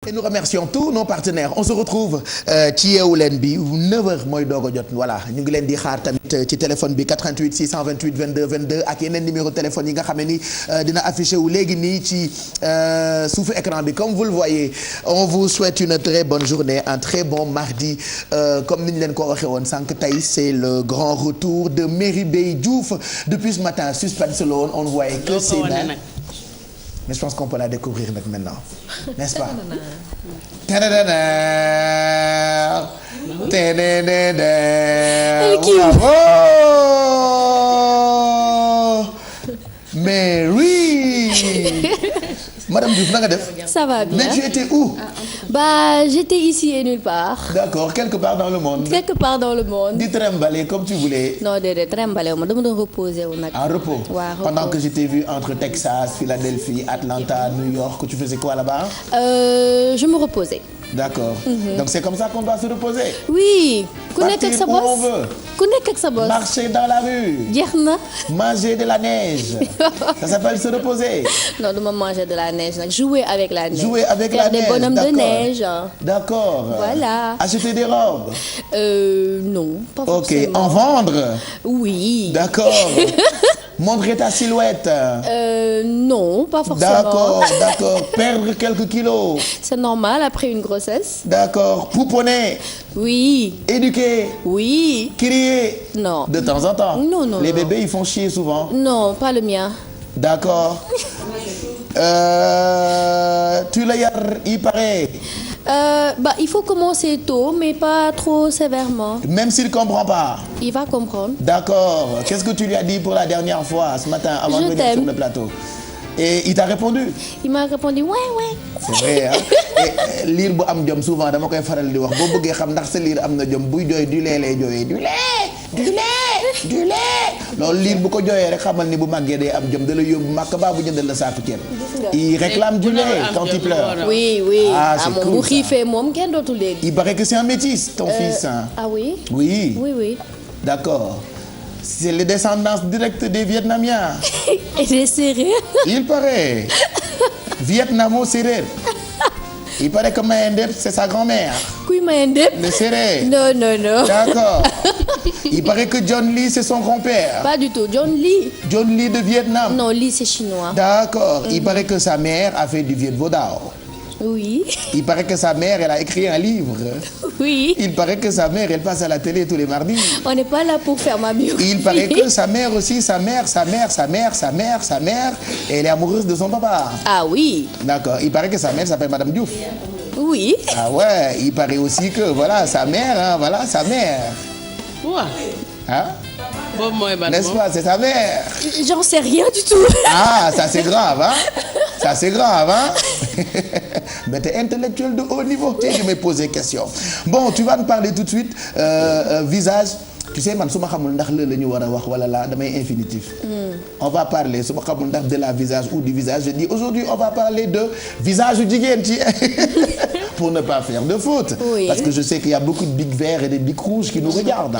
Et nous remercions tous nos partenaires. On se retrouve ci Yeewu Leen bi 9h mooy doog a jot voilà ñu ngi leen di xaar tamit ci téléphone bi 88 628 22 22 ak yeneen numéro téléphone yi nga xam ne ni dina affiché wu léegi nii ci suufu écran bi. Comme vous le voyez, on vous souhaite une très bonne journée, un très bon mardi. Comme ni ñu leen ko waxee woon sànq tey c'est le grand retour de Merry Diouf. Depuis ce matin suspense la woon on ne voyait que ses mains. Mais je pense qu'on peut la découvrir maintenant, n'est-ce pas? Mary. Madame Diouf na nga def? Ça va bien. Mais tu étais où? Bah, j'étais ici et nulle part. D'accord, quelque part dans le monde. Quelque part dans le monde. Di trimballer comme tu voulais. Non, déedéet trimballer ma dama doon reposer wu nag. En repos. Ouais, repos. Pendant que je t'ai vu entre Texas, Philadelphie, Atlanta, New York, tu faisais quoi là-bas? Je me reposais. D'accord. Donc c'est comme ça qu'on doit se reposer. Oui. Ku nekk ak sa Partir où on boss. veut. Ku nekk ak sa boss. Marcher dans la rue. Jeex na. Manger de la neige. Ça s'appelle se reposer. Non, du ma manger de la neige nag. Jouer avec la neige. Jouer avec Faire la neige. des bonhommes de neige. D'accord. Voilà. Acheter des robes. Non, pas forcément. Ok. En vendre. Oui. D'accord. Montrer ta silhouette. Non, pas forcément. D'accord. Perdre quelques kilos. C'est normal après une grossesse. D'accord. Pouponner. Oui. Éduquer. Oui. Crier. Non. De temps en temps. Non. Les bébés, ils font chier souvent. Non, pas le mien. D'accord. Tu la yar, il paraît. Bah, il faut commencer tôt, mais pas trop sévèrement. Même s'il ne comprend pas. Il va comprendre. D'accord. Qu'est-ce que tu lui as dit pour la dernière fois ce matin avant de venir sur le plateau? Et il t'a répondu? Il m'a répondu ouais. C'est vrai hein. Et liir bu am jom souvent dama koy faral di wax boo bëggee xam ndax sa liir am na jom buy jooy du lait lay jooyee du lait. loolu liir bu ko jooyee rek xamal ni bu màggee day am jom da la yóbbu màkk baa bu jëndal la saaku ceeb. Il réclame du lait quand il pleure. Oui. Ah c'est moom cool bu xiifee moom kenn dootul dégg. Il paraît que c'est un métis ton fils. Ah oui? Oui. D'accord. C'est les descendances directes des Vietnamiens. Et des Sérères. Il paraît. Vietnamo-séréer. Il paraît que Mayendep, c'est sa grand-mère. Kuy Mayendep? Le séréer. Non. D'accord. Il paraît que John Lee, c'est son grand-père. Pas du tout. John Lee. John Lee de Vietnam. Non, Lee c'est chinois. D'accord. Il paraît que sa mère a fait du Viet Vo Dao. Oui. Il paraît que sa mère, elle a écrit un livre. Oui. Il paraît que sa mère, elle passe à la télé tous les mardis. On n'est pas là pour faire ma biographie. Il paraît que sa mère aussi, sa mère, elle est amoureuse de son papa. Ah oui. D'accord. Il paraît que sa mère s'appelle Madame Diouf. Oui. Ah ouais. Il paraît aussi que voilà sa mère. Ouais. Hein? Bon, moi, N'est-ce pas? C'est sa mère. J'en sais rien du tout. Ah, ça c'est grave, hein? Mais t'es intellectuel de haut niveau. Tiens, je me posé question. Bon, tu vas nous parler tout de suite visage. Tu sais man su ma xamul ndax la ñu war a wax wala la damay infinitif. On va parler su ma xamul ndax de la visage ou du visage. Je dis aujourd'hui on va parler de visage u jigéen ci pour ne pas faire de faute. Oui. Parce que je sais qu'il y a beaucoup de bics verts et de bics rouges qui nous regardent.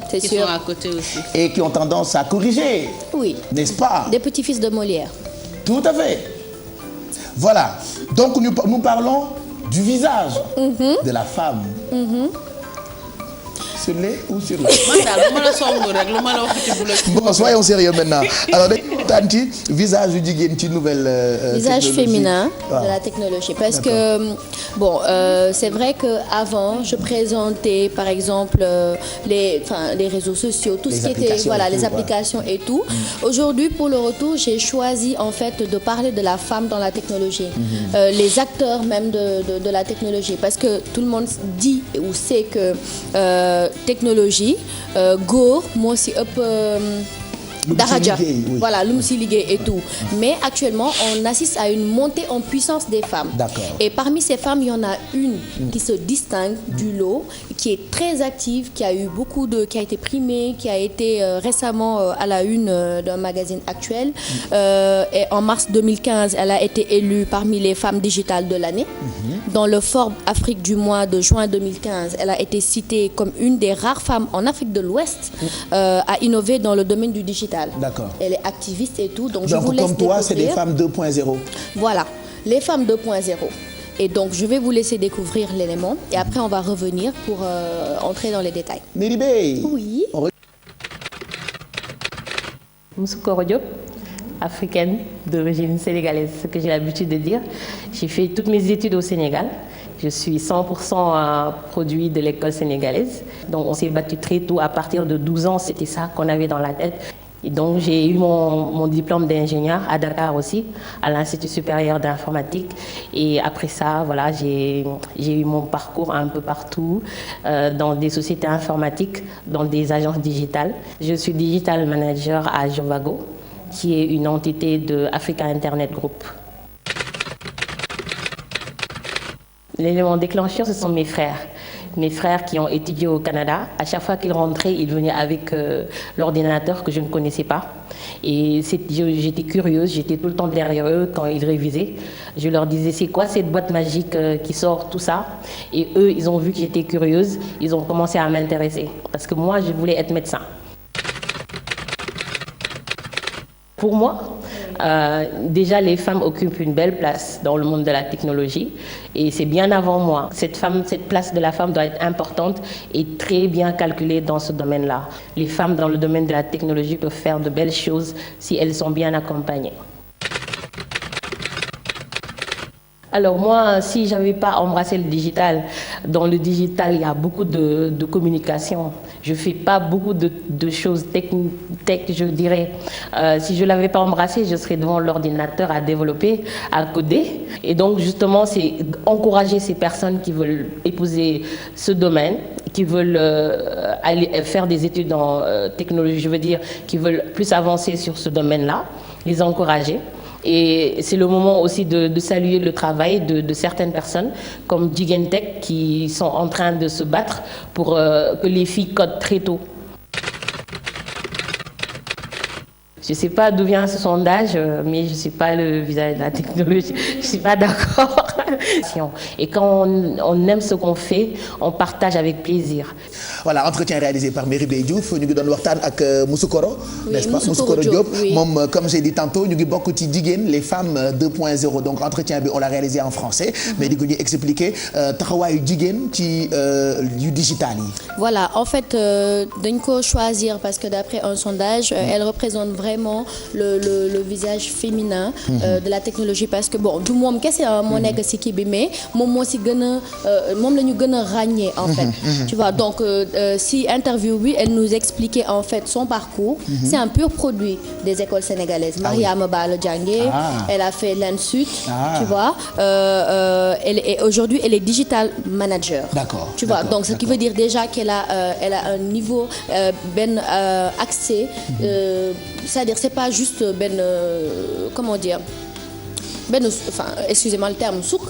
C'est Qui sûr. sont à côté aussi. Et qui ont tendance à corriger. Oui. N'est-ce pas? Des petits-fils de Molière. Tout à fait. Voilà. Donc nous parlons du visage de la femme. Sur les ou sur la. Man daal lu ma la songu rek lu ma la wax ci bu la. Bon, soyons sérieux maintenant. Alors dañuy waxtaan ci visage yu jigéen ci nouvelle. Visage féminin de la technologie. Parce que c'est vrai que avant je présentais par exemple les réseaux sociaux, tout ce qui était les applications et tout. Aujourd'hui pour le retour j'ai choisi en fait de parler de la femme dans la technologie. Les acteurs même de la technologie parce que tout le monde dit ou sait que technologie góor moo si ëpp daraja voilà lu mu si liggéey et tout mais actuellement on assiste à une montée en puissance des femmes. D'accord. Et parmi ces femmes il y en a une qui se distingue du lot, qui est très active, qui a été primée, qui a été récemment à la une d'un magazine actuel et en mars 2015 elle a été élue parmi les femmes digitales de l'année. Dans le Forbes Afrique du mois de juin 2015 elle a été citée comme une des rares femmes en Afrique de l'Ouest à innover dans le domaine du digital. D'accord. Elle est activiste et tout, donc je vous laisse comme toi, découvrir. c'est des femmes 2.0. Voilà, les femmes 2.0. Et donc, je vais vous laisser découvrir l'élément et après, on va revenir pour entrer dans les détails. Meribé. Oui. Moussoukoro Diop, africaine d'origine sénégalaise, ce que j'ai l'habitude de dire. J'ai fait toutes mes études au Sénégal. Je suis 100% produit de l'école sénégalaise. Donc on s'est battu très tôt, à partir de 12 ans, c'était ça qu'on avait dans la tête. Et donc j'ai eu mon diplôme d'ingénieur à Dakar aussi, à l'Institut supérieur d'informatique. Et après ça, voilà, j'ai eu mon parcours un peu partout, dans des sociétés informatiques, dans des agences digitales. Je suis digital manager à Jovago, qui est une entité de Africa Internet Group. L'élément déclencheur, ce sont mes frères. Mes frères qui ont étudié au Canada. À chaque fois qu'ils rentraient, ils venaient avec l'ordinateur que je ne connaissais pas. Et j'étais curieuse, j'étais tout le temps derrière eux quand ils révisaient. Je leur disais, c'est quoi cette boîte magique qui sort tout ça? Et eux, ils ont vu que j'étais curieuse, ils ont commencé à m'intéresser. Parce que moi, je voulais être médecin. Pour moi, déjà les femmes occupent une belle place dans le monde de la technologie et c'est bien avant moi. Cette place de la femme doit être importante et très bien calculée dans ce domaine-là. Les femmes dans le domaine de la technologie peuvent faire de belles choses si elles sont bien accompagnées. Alors moi, si je n'avais pas embrassé le digital, dans le digital, il y a beaucoup de communication. Je ne fais pas beaucoup de choses tech, je dirais. Si je ne l'avais pas embrassé, je serais devant l'ordinateur à développer, à coder. Et donc, justement, c'est encourager ces personnes qui veulent épouser ce domaine, qui veulent aller faire des études en technologie, je veux dire, qui veulent plus avancer sur ce domaine-là, les encourager. Et c'est le moment aussi de saluer le travail de certaines personnes comme Jigen Tech qui sont en train de se battre pour que les filles codent très tôt. Je ne sais pas d'où vient ce sondage, mais je ne suis pas le visage de la technologie. Je ne suis pas d'accord. Et quand on aime ce qu'on fait, on partage avec plaisir. Voilà, entretien réalisé par Meribé Diouf ñu ngi doon waxtaan ak Moussoukoro, n'est-ce pas? Moussoukoro Diop, oui. Moom comme j'ai dit tantôt ñu ngi bokk ci jigéen les femmes 2.0 donc entretien bi on l'a réalisé en français. Mais di ko ñu expliquer taxawaayu jigéen ci yu digital yi. Voilà, en fait dañ ko choisir parce que d'après un sondage elle représente vraiment le visage féminin de la technologie parce que bon du moom kese moo nekk ci kii bi mais moom moo ci gën a moom la ñu gën a ràññee en fait. Tu vois donc si interview bi elle nous expliquait en fait son parcours. C'est un pur produit des écoles sénégalaises. Mariama Ba la jàngee, elle a fait l'Ansut, tu vois. Aujourd'hui elle est digital manager. D'accord. Tu vois donc ce qui veut dire déjà qu'elle a un niveau accès. C'est-à-dire c'est pas juste comment dire. Excusez-moi le terme souk,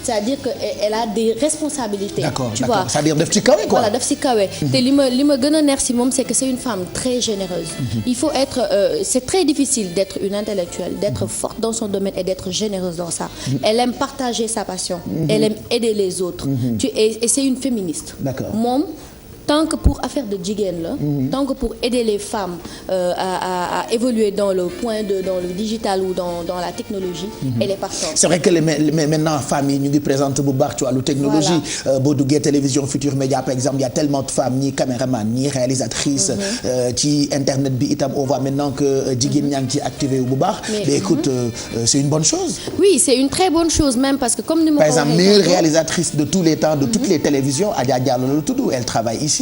c'est-à-dire qu'elle a des responsabilités. D'accord, tu d'accord. vois. C'est-à-dire daf ci kawe quoi. Voilà, daf ci kawe. te li ma gën a neex ci moom c'est que c'est une femme très généreuse. Il faut être c'est très difficile d'être une intellectuelle, d'être forte dans son domaine et d'être généreuse dans ça. Elle aime partager sa passion. Elle aime aider les autres. Et c'est une féministe. D'accord. Moom tant que pour affaire de jigéen la, tant que pour aider les femmes à évoluer dans le digital ou dans la technologie, elle est partante. C'est vrai que maintenant femmes yi ñu ngi présente bu baax ci wàllu technologie. Boo duggee télévision Futurs Médias par exemple il y a tellement de femmes ñi caméraman ñi réalisatrice. Ci internet bi itam on voit maintenant que jigéen ñaa ngi ci activé wu bu baax. Mais écoute c'est une bonne chose. Oui, c'est une très bonne chose même parce que comme ni ma ko par exemple meilleure réalisatrice de tous les temps de toutes les télévisions Adja Diallo la tudd elle travaille ici.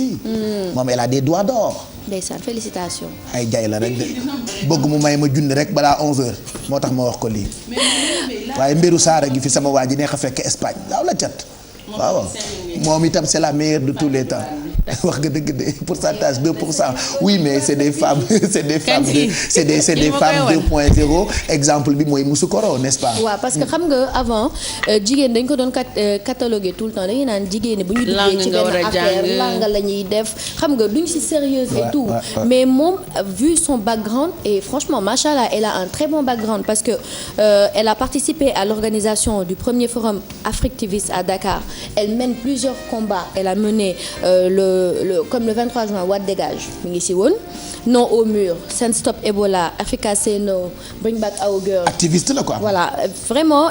Moom elle a des doigts d'or. Ndeysaan félicitations. ay jaay la rek de bëgg mu may ma junni rek balaa 11h moo tax ma wax ko lii. waaye mbiru saara gi fi sama waa ji neex a fekk Espagne daaw la cat. waaw moom itam c'est la meilleure de tous les temps. wax nga dëgg de pourcentage 2%. Oui mais c'est des femmes c'est des femmes 2.0 exemple bi mooy Moussoukoro n'est-ce pas. waaw parce que xam nga avant jigéen dañ ko doon cataloguer tout le temps dañuy naan jigéen ñi bu ñu duggee ci benn affaire langue la ñuy def xam nga duñ ci sérieuse et tout. Mais moom vu son background et franchement machallah elle a un très bon background parce que elle a participé à l'organisation du premier forum Africtivist à Dakar. Elle mène plusieurs combats. Elle a mené comme le 23 juin Wade dégage mi ngi ci woon non au mur Send Stop Ebola Africa Say No Bring Back Our Girls. Activiste la quoi. Voilà vraiment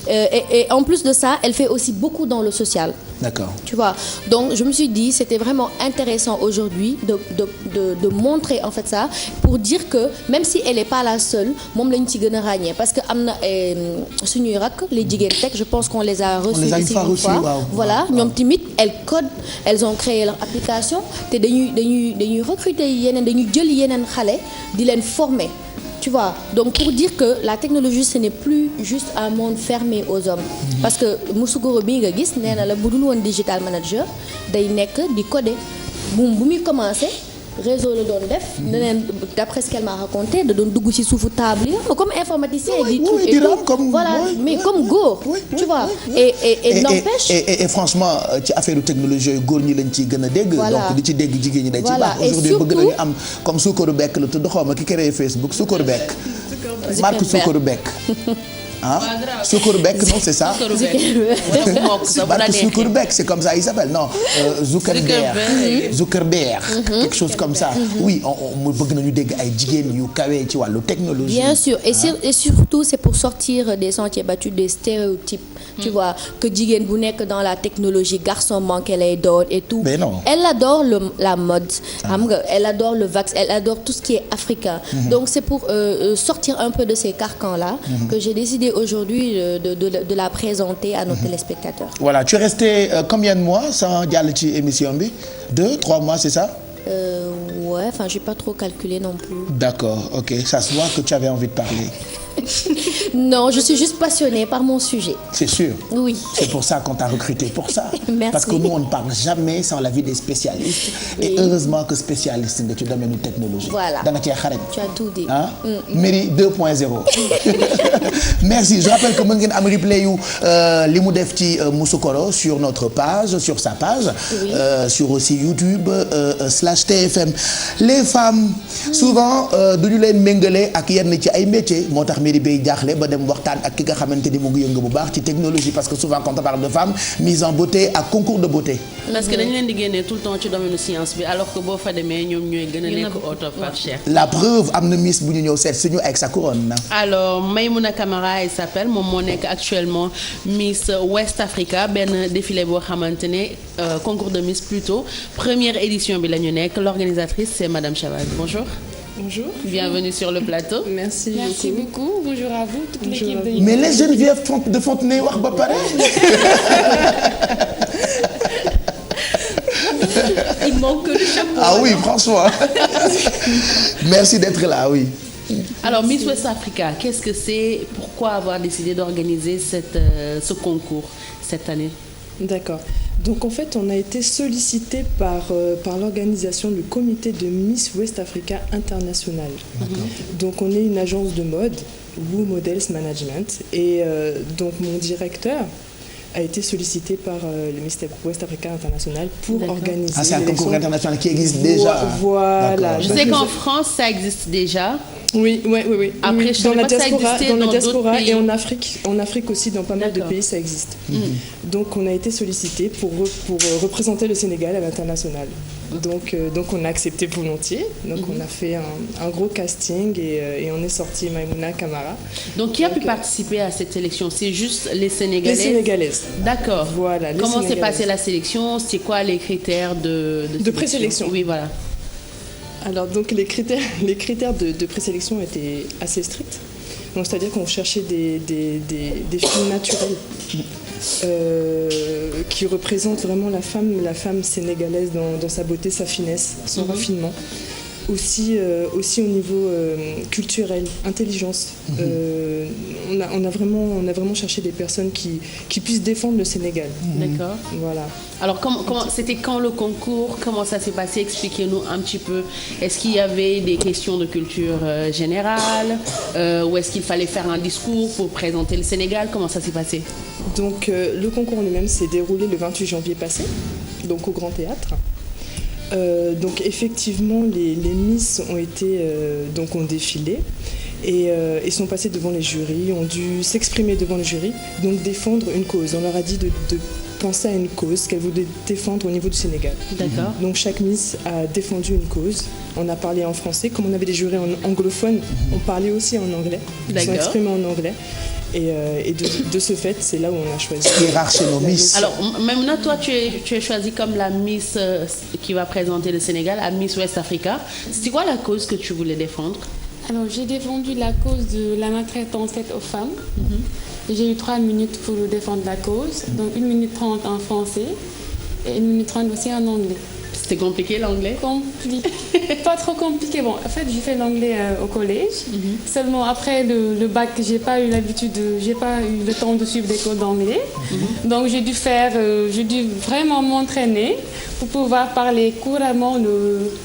Et en plus de ça, elle fait aussi beaucoup dans le social. D'accord. Tu vois, donc je me suis dit c'était vraiment intéressant aujourd'hui de montrer en fait ça pour dire que même si elle est pas la seule moom lañ ci gën a ràññee parce que am na suñuy rakk les jigéen tech je pense qu'on les a reçus ici une fois voilà ñoom tamit elles ont créé leur application te dañuy recruter yeneen dañuy jël yeneen xale di leen former. Tu vois, donc pour dire que la technologie ce n'est plus juste un monde fermé aux hommes parce que Moussoukoro bi nga gis nee na la bu dul woon digital manager day nekk di coder bu muy commencé réseau la doon def neneen d'après ce qu'elle m'a raconté da doon dugg ci suufu table yi comme informaticien di tout et tout voilà mais comme góor tu vois et n'empêche et franchement ci affaire technologie yooyu góor ñi lañ ciy gën a dégg donc di ci dégg jigéen ñi day ci baax aujourd'hui bëgg nañu am comme Soucourbou Beck la tudd xaw ma ki créé Facebook Soucourbou Beck Mark Soucourbou Beck Soucourbou Beck non c'est ça Mark Soucourbou Beck c'est comme ça il s'appelle non Zuckerberg quelque chose comme ça oui on bëgg nañu dégg ay jigéen yu kawe ci wàllu technologie bien sûr et surtout c'est pour sortir des sentiers battus des stéréotypes tu vois que jigéen bu nekk dans la technologie garçon manqué lay doon et tout mais non elle adore la mode xam nga elle adore le vax elle adore tout ce qui est africain donc c'est pour sortir un peu de ces carcans là que j'ai décidé aujourd'hui de la présenter à nos téléspectateurs. Voilà, tu es resté combien de mois sans jàll ci émission bi 2-3 mois c'est ça? Ouais, enfin j'ai pas trop calculé non plus. D'accord, ok, ça se voit que tu avais envie de parler. Non, je suis juste passionnée par mon sujet. C'est sûr. Oui. C'est pour ça qu'on t'a recruté pour ça. Merci. Parce que nous on ne parle jamais sans l'avis des spécialistes. Oui. Et heureusement que spécialiste nga ci domaine technologie. Voilà. Da nga cee xarañ. Tu as tout dit. Ah. Mairie 2.0. Merci. Je rappelle que mën ngeen am replay yu li mu def ci Moussoukoro sur notre page, sur sa page, oui. Sur aussi YouTube /TFM. Les femmes souvent duñu leen méngale ak yenn ci ay métiers moo tax mairie bay jaaxle ba dem waxtaan ak ki nga xamante ni mu ngi yëngu bu baax ci technologie parce que souvent quand on parle de femmes mise en beauté ak concours de beauté. parce que dañu leen di génne tout le temps ci domaine science bi alors que boo fa demee ñoom ñooy gën a nekk au top par cher. La preuve am na miss bu ñu ñëw seet suñu avec sa couronne. Alors Maïmouna Camara elle s'appelle moom moo nekk actuellement Miss West Africa benn défilé boo xamante ne concours de Miss plutôt première édition bi la ñu nekk l'organisatrice c'est Madame Chavaz. Bonjour. Bonjour. Bienvenue sur le plateau. Merci beaucoup. Bonjour à vous, toute l'équipe de... Mais les Geneviève de Fontenay wax ba pare. Il manque le chapeau. Ah oui, franchement. Merci d'être là, oui. Alors Miss West Africa, qu'est-ce que c'est? Pourquoi avoir décidé d'organiser ce concours cette année? D'accord. Donc en fait, on a été sollicité par l'organisation du comité de Miss West Africa International. Donc on est une agence de mode, Woo Models Management, et donc mon directeur a été sollicité par le Miss West Africa International pour organiser. Ah, c'est un concours international qui existe déjà. Voilà. Je sais qu'en France, ça existe déjà. Oui. Après, je dans la pas diaspora, ça dans la diaspora pays. Et en Afrique aussi, dans pas mal de pays, ça existe. Donc, on a été sollicité pour représenter le Sénégal à l'international. Donc, on a accepté volontiers. Donc, on a fait un gros casting et on est sorti Maïmouna Camara. Donc, qui a pu participer à cette sélection? C'est juste les Sénégalaises? Les Sénégalaises. D'accord. Voilà. Comment s'est passée la sélection? C'est quoi les critères de présélection? Oui, voilà. Alors donc les critères de présélection étaient assez stricts. Donc c'est-à-dire qu'on cherchait des filles naturelles qui représentent vraiment la femme sénégalaise dans sa beauté, sa finesse, son raffinement. Aussi au niveau culturel, intelligence. On a vraiment cherché des personnes qui puissent défendre le Sénégal. D'accord. Voilà. Alors c'était quand le concours? Comment ça s'est passé? Expliquez-nous un petit peu. Est-ce qu'il y avait des questions de culture générale ou est-ce qu'il fallait faire un discours pour présenter le Sénégal? Comment ça s'est passé? Donc le concours en lui-même s'est déroulé le 28 janvier passé, donc au Grand Théâtre. Donc effectivement les Miss ont défilé et sont passées devant les jurys, ont dû s'exprimer devant le jury, donc défendre une cause. On leur a dit de penser à une cause qu'elles voulaient défendre au niveau du Sénégal. D'accord. Donc chaque Miss a défendu une cause. On a parlé en français, comme on avait des jurys anglophones, on parlait aussi en anglais. Ils sont exprimés en anglais. Et de ce fait, c'est là où on a choisi. Ce qui est rare chez nos Miss. Alors, Maimouna, toi, tu es choisie comme la Miss qui va présenter le Sénégal, à Miss West Africa. C'était quoi la cause que tu voulais défendre? Alors, j'ai défendu la cause de la maltraitance faite aux femmes. J'ai eu 3 minutes pour défendre la cause, donc 1 minute 30 en français et 1 minute 30 aussi en anglais. C'était compliqué l'anglais? Pas trop compliqué. Bon, en fait, j'ai fait l'anglais au collège. Seulement après le bac, j'ai pas eu le temps de suivre des cours d'anglais. Donc j'ai dû vraiment m'entraîner pour pouvoir parler couramment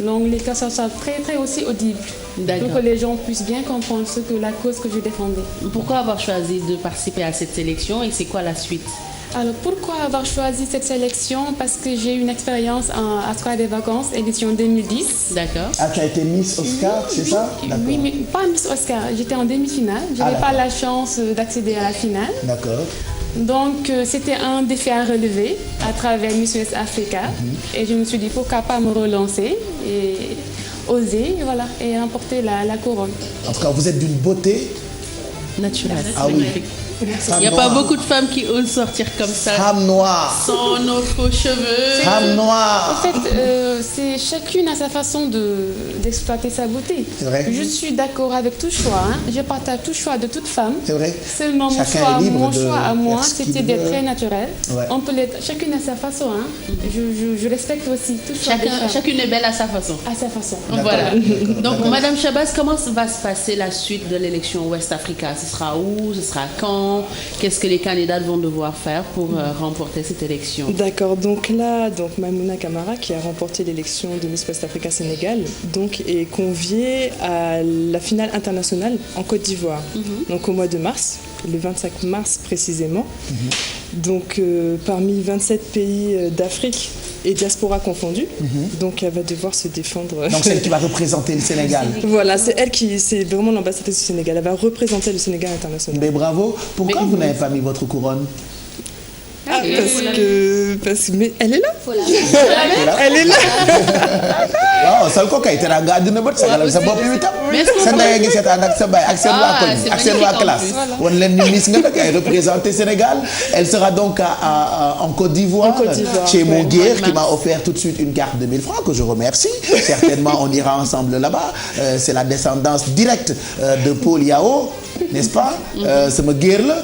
l'anglais, que ça soit très très aussi audible. Pour que les gens puissent bien comprendre la cause que je défendais. Pourquoi avoir choisi de participer à cette sélection et c'est quoi la suite? Alors pourquoi avoir choisi cette sélection? Parce que j'ai eu une expérience à Square des Vacances, édition 2010. D'accord. Ah, tu as été Miss Oscar, c'est ça? Oui, mais pas Miss Oscar. J'étais en demi-finale. Je n'avais pas la chance d'accéder à la finale. D'accord. Donc c'était un défi à relever à travers Miss West Africa. Et je me suis dit pourquoi pas me relancer et oser, voilà, et remporter la couronne. En tout cas, vous êtes d'une beauté naturelle. Ah oui. Il n'y a pas beaucoup de femmes qui osent sortir comme ça. Femme noire. Sans nos faux cheveux. Femme noire. En fait, c'est chacune à sa façon d'exploiter sa beauté. C'est vrai. Je suis d'accord avec tout choix. Je partage tout choix de toute femme. C'est vrai. Seulement mon choix à moi, c'était d'être très naturel. Ouais. On peut l'être chacune à sa façon. Je respecte aussi tout choix des femmes. Chacune est belle à sa façon. À sa façon. Voilà. Donc, Madame Chabaz, comment va se passer la suite de l'élection West Africa? Ce sera où? Ce sera quand? Qu'est-ce que les candidats vont devoir faire pour remporter cette élection? D'accord, donc là, Maimouna Camara, qui a remporté l'élection de Miss West Africa Sénégal, est conviée à la finale internationale en Côte d'Ivoire, donc au mois de mars, le 25 mars précisément. Donc parmi 27 pays d'Afrique et diaspora confondus, donc elle va devoir se défendre. Donc celle qui va représenter le Sénégal. Voilà, c'est vraiment l'ambassadrice du Sénégal. Elle va représenter le Sénégal international. Mais bravo. Pourquoi vous n'avez pas mis votre couronne? Mais elle est là. Voilà. Elle est là. waaw sal ko kay teranga àddina bët sagalal sa bopp yu tam sa ndey ngi seetaan ak sa baay ak seen waa koñ ak seen waa classe wan leen ni Miss nga nag ay représenter Sénégal. Elle sera donc en Côte d'Ivoire chez Mon Guerre qui m'a offert tout de suite une carte de 1000 francs que je remercie. Certainement on ira ensemble là-bas. C'est la descendance directe de Paul Yao, n'est-ce pas? sama guerre la.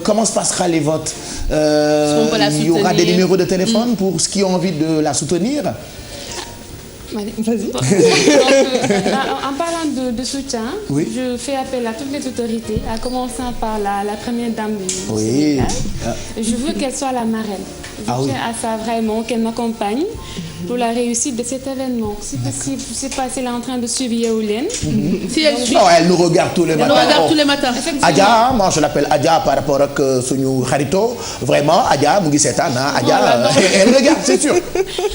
Comment se passera les votes? Il y aura des numéros de téléphone pour ceux qui ont envie de la soutenir. Vas-y. En parlant de soutien, je fais appel à toutes les autorités, à commencer par la première dame du Sénégal. Je veux qu'elle soit la marraine. Je tiens à ça vraiment, qu'elle m'accompagne pour la réussite de cet événement. Si possible, je ne sais pas si elle est en train de suivre Yaoulène. Si elle suit. Non, elle nous regarde tous les matins. Elle nous regarde tous les matins. Adja, moi je l'appelle Adja par rapport à suñu xarito. Vraiment, Adja mu ngi seetaan Adja, elle regarde, c'est sûr.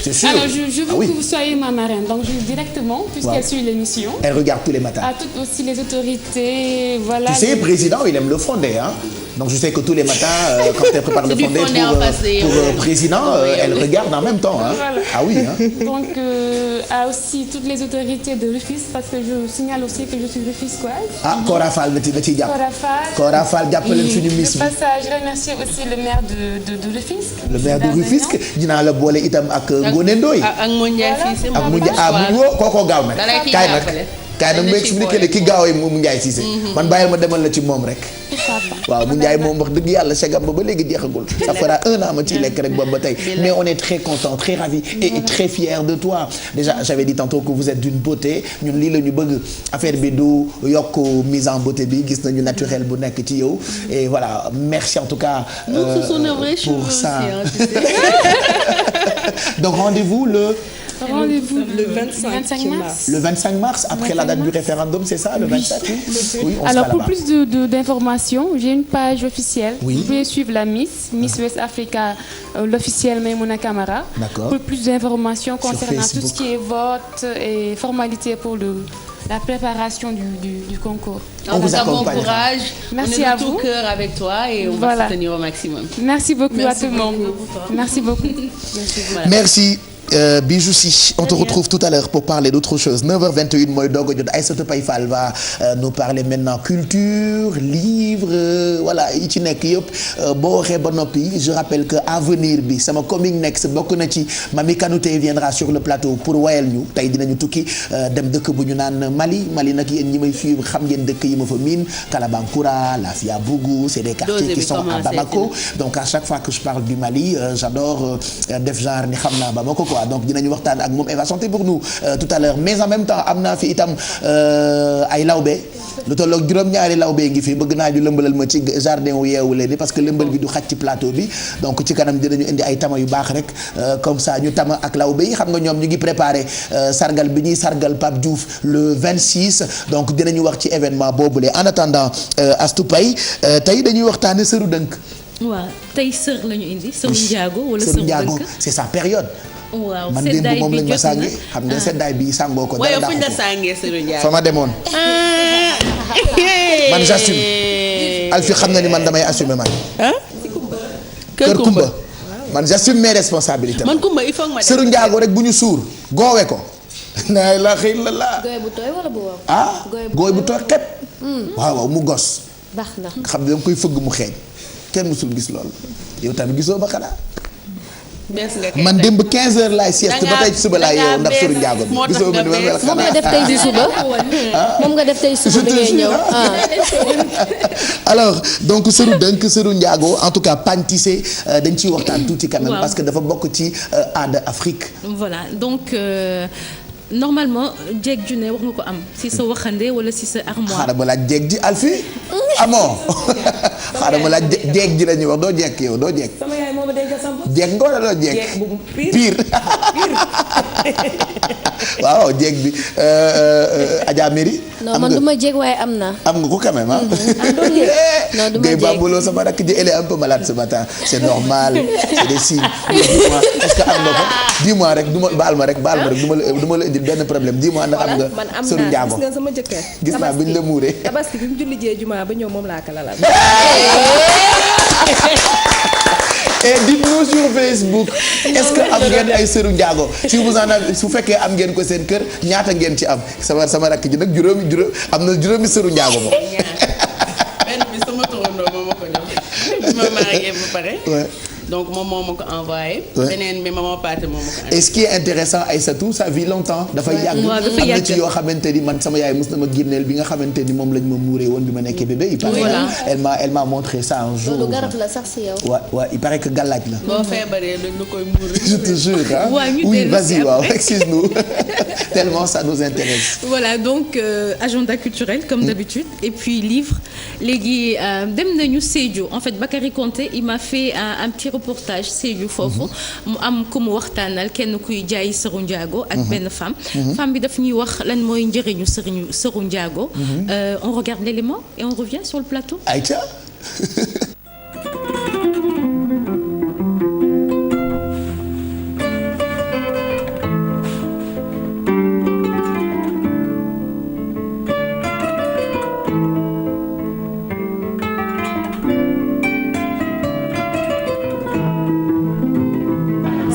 C'est sûr. Alors je veux que vous soyez ma marraine. Donc je directement, puisqu'elle suit l'émission. Elle regarde tous les matins. À toutes aussi les autorités, voilà. Tu sais, le président, il aime le fondé, hein. Donc je sais que tous les matins, quand elle prépare le fondé pour président, elle regarde en même temps. Hein. Voilà. Ah oui. Hein. Donc à aussi toutes les autorités de Rufisque, parce que je signale aussi que je suis rufisquoise. Ah, Cora Fall, Cora Fall, jàppale suñu Miss bi. De passage, je remercie aussi le maire de Rufisque. Le maire de Rufisque, dinaa la boole itam ak Ngoné Ndoye. Ak Moundiaye Cissé. Ak Moundiaye kooko gaaw nag. kaay nag ma expliqué ne ki gaaw yi mu Moundiaye Cissé. Man bàyyil ma demal la ci moom rek. waaw Moundiaye moom wax dëgg yàlla segam ba léegi jeexagul. Ça fera 1 an ma ciy lekk rek ba tey. Mais on est très content, très ravis et très fiers de toi. Déjà j'avais dit tantôt que vous êtes d'une beauté. ñun lii la ñu bëgg affaire bi du yokk mise en beauté bi gis nañu naturel bu nekk ci yow. Et voilà, merci en tout cas pour ça. Donc rendez-vous le 25 mars. Le 25 mars, après la date du référendum, c'est ça, le 27 oui, on alors, sera pour là-bas. plus d'informations, j'ai une page officielle. Oui. Vous pouvez suivre la Miss West Africa, l'officiel Maimouna Camara. D'accord. Pour plus d'informations concernant Facebook. tout ce qui est vote et formalité pour la préparation du concours. On vous accompagne. Bon courage. Merci on est à de tout vous. cœur avec toi et on va soutenir au maximum. Merci beaucoup à tout le monde. Merci beaucoup. Voilà. Merci. Bijou si on te retrouve tout à l'heure pour parler d'autre chose 9h21 mooy doog a jot Aïssatou Paye Fall va nous parler maintenant culture livre voilà yi ci nekk yëpp boo waxee ba noppi je rappelle que avenir bi sama coming next bokk na ci Mami Kanouté viendra sur le plateau pour wayal ñu tey dinañu tukki dem dëkk bu ñu naan Mali nag yéen ñi may suivre xam ngeen dëkk yi ma fa miin Kalabankoura Lafia-Bougou c'est des quartiers qui sont à Bamako donc à chaque fois que je parle du Mali j'adore def genre ni xam naa Bamako quoi donc dinañu waxtaan ak moom elle va chanter pour nous tout à l'heure mais en même temps am naa fi itam ay lawbe lu tolloog juróom-ñaari lawbe ngi fi bëgg naa ñu lëmbalal ma ci jardin wu yeewu leen ni parce que lëmbal bi du xaj ci plateau bi donc ci kanam dinañu indi ay tama yu baax rek comme ça ñu tama ak lawbe yi xam nga ñoom ñu ngi préparé sargal bi ñuy sargal Pape Diouf le 26 donc dinañu wax ci événement boobule en attendant Astou Paye tey dañuy waxtaane sëru dënk waaw tey sër la ñu indi sëru njaago wala sëru dënk c'est sa période waaw man démb moom lañ ma sànge xam nga seddaay bi sàngoo ko dara fuñ la sàngee sëru njaago fa ma demoon man j'assume Alfi xam na ni man damay assumer man kër Kumba man j'assume mes responsabilités man Kumba il faut que ma sëru njaago rek bu ñu suur goowe ko la ilaha illallah gooy bu tooy wala bu wow. gooy bu tooy xepp waaw mu gos baax na xam ne danga koy fëgg mu xeeñ kenn musul gis loolu yow tamit gisoo ba xanaa man démb 15h laay sieste ba tey ci suba laay yeewu ndax sëru njaago bi gisoo ma ni ma mel moom nga def tey ci suba moom nga def tey suba bi ngay ñëw alors donc sëru dënk sëru njaago en tout cas Pagne Tissé dañ ciy waxtaan tuuti quand même parce que dafa bokk ci aada Afrique voilà donc normalement jeeg ju ne wax nga ko am si sa waxande wala si sa armoire. xaaral ma laaj jeeg ji Alfi amoo xaaral ma laaj jeeg ji la ñuy wax doo jeeg yow doo jeeg. sama yaay moo ma dencal sama bopp. jeeg nga wala doo jeeg. jeeg bu pire waaw jeeg bi Adja Mary. non man du ma jeeg waaye am na. am nga ko quand même ah. non du ma jeeg bambuloo sama rakk ji elle est un peu malade ce matin c'est normal c'est des signes. dis-moi est-ce que am nga ko dis-moi rek du ma baal ma rek du ma la indil benn problème dis-moi ndax am nga. man am sëru naa njaago gis nga sama jëkkër. gis naa bi ñu la muuree. tabaski bi mu julli jee jumaa ba ñëw moom laa ko lalal. et dites-nous sur Facebook est-ce que am ngeen ay sëru njaago si vous en avez su fekkee am ngeen ko seen kër ñaata ngeen ci am sama rakk ji nag juróom am na juróomi sëru njaago moom. benn bi sama turandoo moo ma ko jox bi ma marié ba pare. donc moom moo ma ko envoyé. beneen bi maman Pathé moo ma ko envoyé. et ce qui est intéressant Aïssatou ça vit longtemps. dafay yàgg am na ci yoo xamante ni man sama yaay mos na ma génneel bi nga xamante ni moom lañ ma muuree woon bi ma nekkee bébé. il paraît elle m'a montré ça un jour. loolu garab la sax si yow. waaw il paraît que gàllaaj la. boo feebaree dañ la koy muuree. je te jure ah. oui vas-y waaw excuse-nous tellement ça nous intéresse. voilà donc agenda culturel comme d'habitude et puis livre léegi dem nañu Sédhiou en fait Bakary Konté il m'a fait un petit reportage Sédhiou foofu mu am ku mu waxtaanal kenn kuy jaay sëru njaago ak benn femme bi daf ñuy wax lan mooy njëriñu sëru njaago on regarde l'élément et on revient sur le plateau. Aïcha.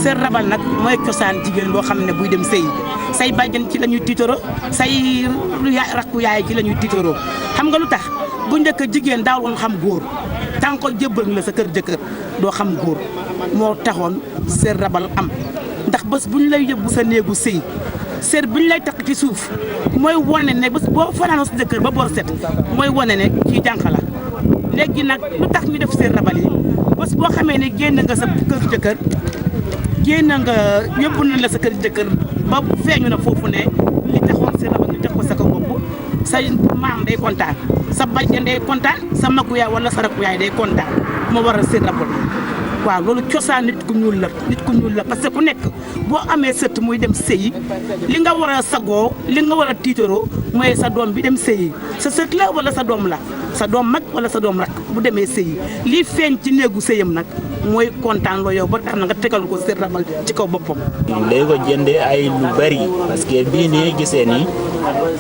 sër rabal nag mooy cosaan jigéen boo xam ne buy dem sëy say bàjjen ci la ñuy tiitaroo say rakku yaay ci la ñuy tiitaroo xam nga lu tax bu njëkk jigéen daaw woon xam góor tant que jébbal la sa kër jëkkër doo xam góor moo taxoon sër rabal am ndax bés bu ñu lay yóbbu sa néegu sëy sër bu ñu lay takk ci suuf mooy wane ne bés boo fanaanoo sa jëkkër ba boor set mooy wane ne kii jànq la léegi nag lu tax ñu def sër rabal yi bés boo xamee ne génn nga sa kër jëkkër génn nga yóbbu nañ la sa kër jëkkër ba feeñu na foofu ne li taxoon seen rabal ñu jox ko sa ko bopp sa maam day kontaan sa bàjjen day kontaan sa magu yaay wala sa rakku yaay day kontaan moo waral seen rabal waaw loolu cosaan nit ku ñuul la parce que ku nekk boo amee sët muy dem sëyi li nga war a sagoo li nga war a tiitaroo mooy sa doom bi dem sëyi sa sët la wala sa doom la sa doom mag wala sa doom rak bu demee sëyi lii feeñ ci néegu sëyam nag mooy kontaan loo yow ba tax na nga tegal ko seen rabal ci kaw boppam. day ko jëndee ay lu bari parce que bii nii gisee nii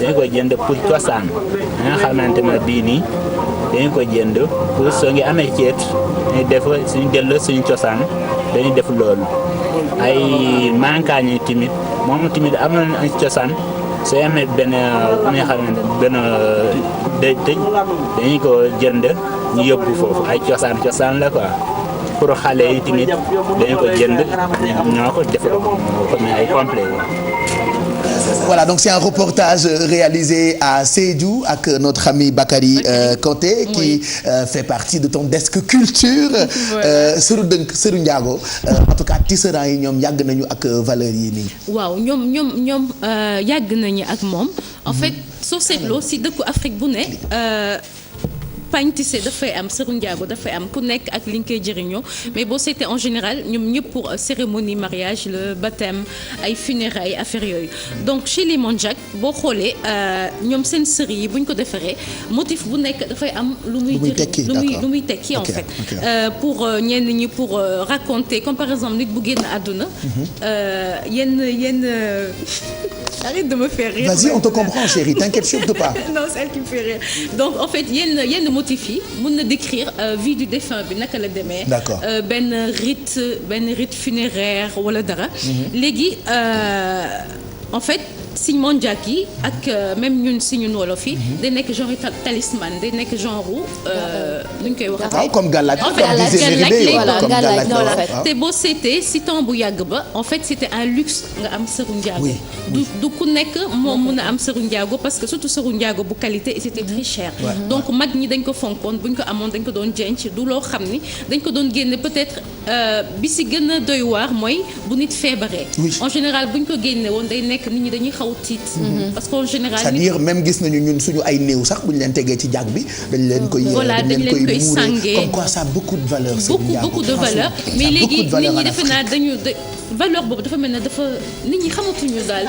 dañ ko jënd pour cosaan nga xamante ne bii nii dañ ko jënd pour soo ngi amee ceet dañuy def suñu dellu suñu cosaan dañuy def loolu ay mankaañ yi timit moom timit am na ay cosaan soo amee benn bu nga xamante benn dëj dañuy ko jënd ñu yóbbu foofu ay cosaan la quoi pour xale yi timit dañu ko jënd ñoo ko def comme ay complet. Voilà, donc c'est un reportage réalisé à Sédhiou ak notre ami Bakary Konté qui fait partie de ton desk culture. Sëru Ndiago en tout cas tisserand yi ñoom yàgg nañu ak valeurs yi nii. waaw ñoom yàgg nañu ak moom. en fait soo seetloo si dëkku Afrique bu ne. pagne tissé dafay am Sëru Ndiago dafay am ku nekk ak li nga koy jëriñoo mais boo seetee en général ñoom ñëpp pour cérémonie mariage le baptême ay funérailles affaire yooyu donc chez les Mondjak boo xoolee ñoom seen sër yi bu ñu ko defaree motif bu nekk dafay am lu muy tekki en fait pour ñenn ñi pour raconter comme par exemple nit bu génn àdduna yenn arrête de me faire rire. Vas-y, on te comprend, chérie, t'inquiète surtout pas. Non, c'est elle qui me fait rire. Donc, en fait, yenn motifs yi mën na décrire vie du défunt bi naka la demee. D'accord. benn rite funéraire wala dara. Léegi en fait. signe Mondjak yi ak même ñun si ñun wolof yi. day nekk genre talisman day nekk genre nu ñu koy waxee. waaw comme gàllaaj te boo seetee si temps bu yàgg ba en fait c'était un luxe nga am Sëru Ndiago. du ku nekk moom mun a am Sëru Ndiago parce que surtout Sëru Ndiago bu qualité et c'était très cher. donc mag ñi dañ ko fonkoon buñ ko amoon dañ ko doon jenc du loo xam ni dañ ko doon génne peut-être bi si gën a doy waar mooy bu nit feebaree. en général buñ ko génne woon day nekk nit ñi dañuy xaw tiit parce qu'en général c'est-à-dire même gis nañu ñun suñu ay néew sax bu ñu leen tegee ci jàg bi dañ leen koy sàngee comme quoi ça a beaucoup de valeur beaucoup de valeur mais léegi nit ñi defe naa valeur boobu dafa mel ne dafa nit ñi xamatuñu daal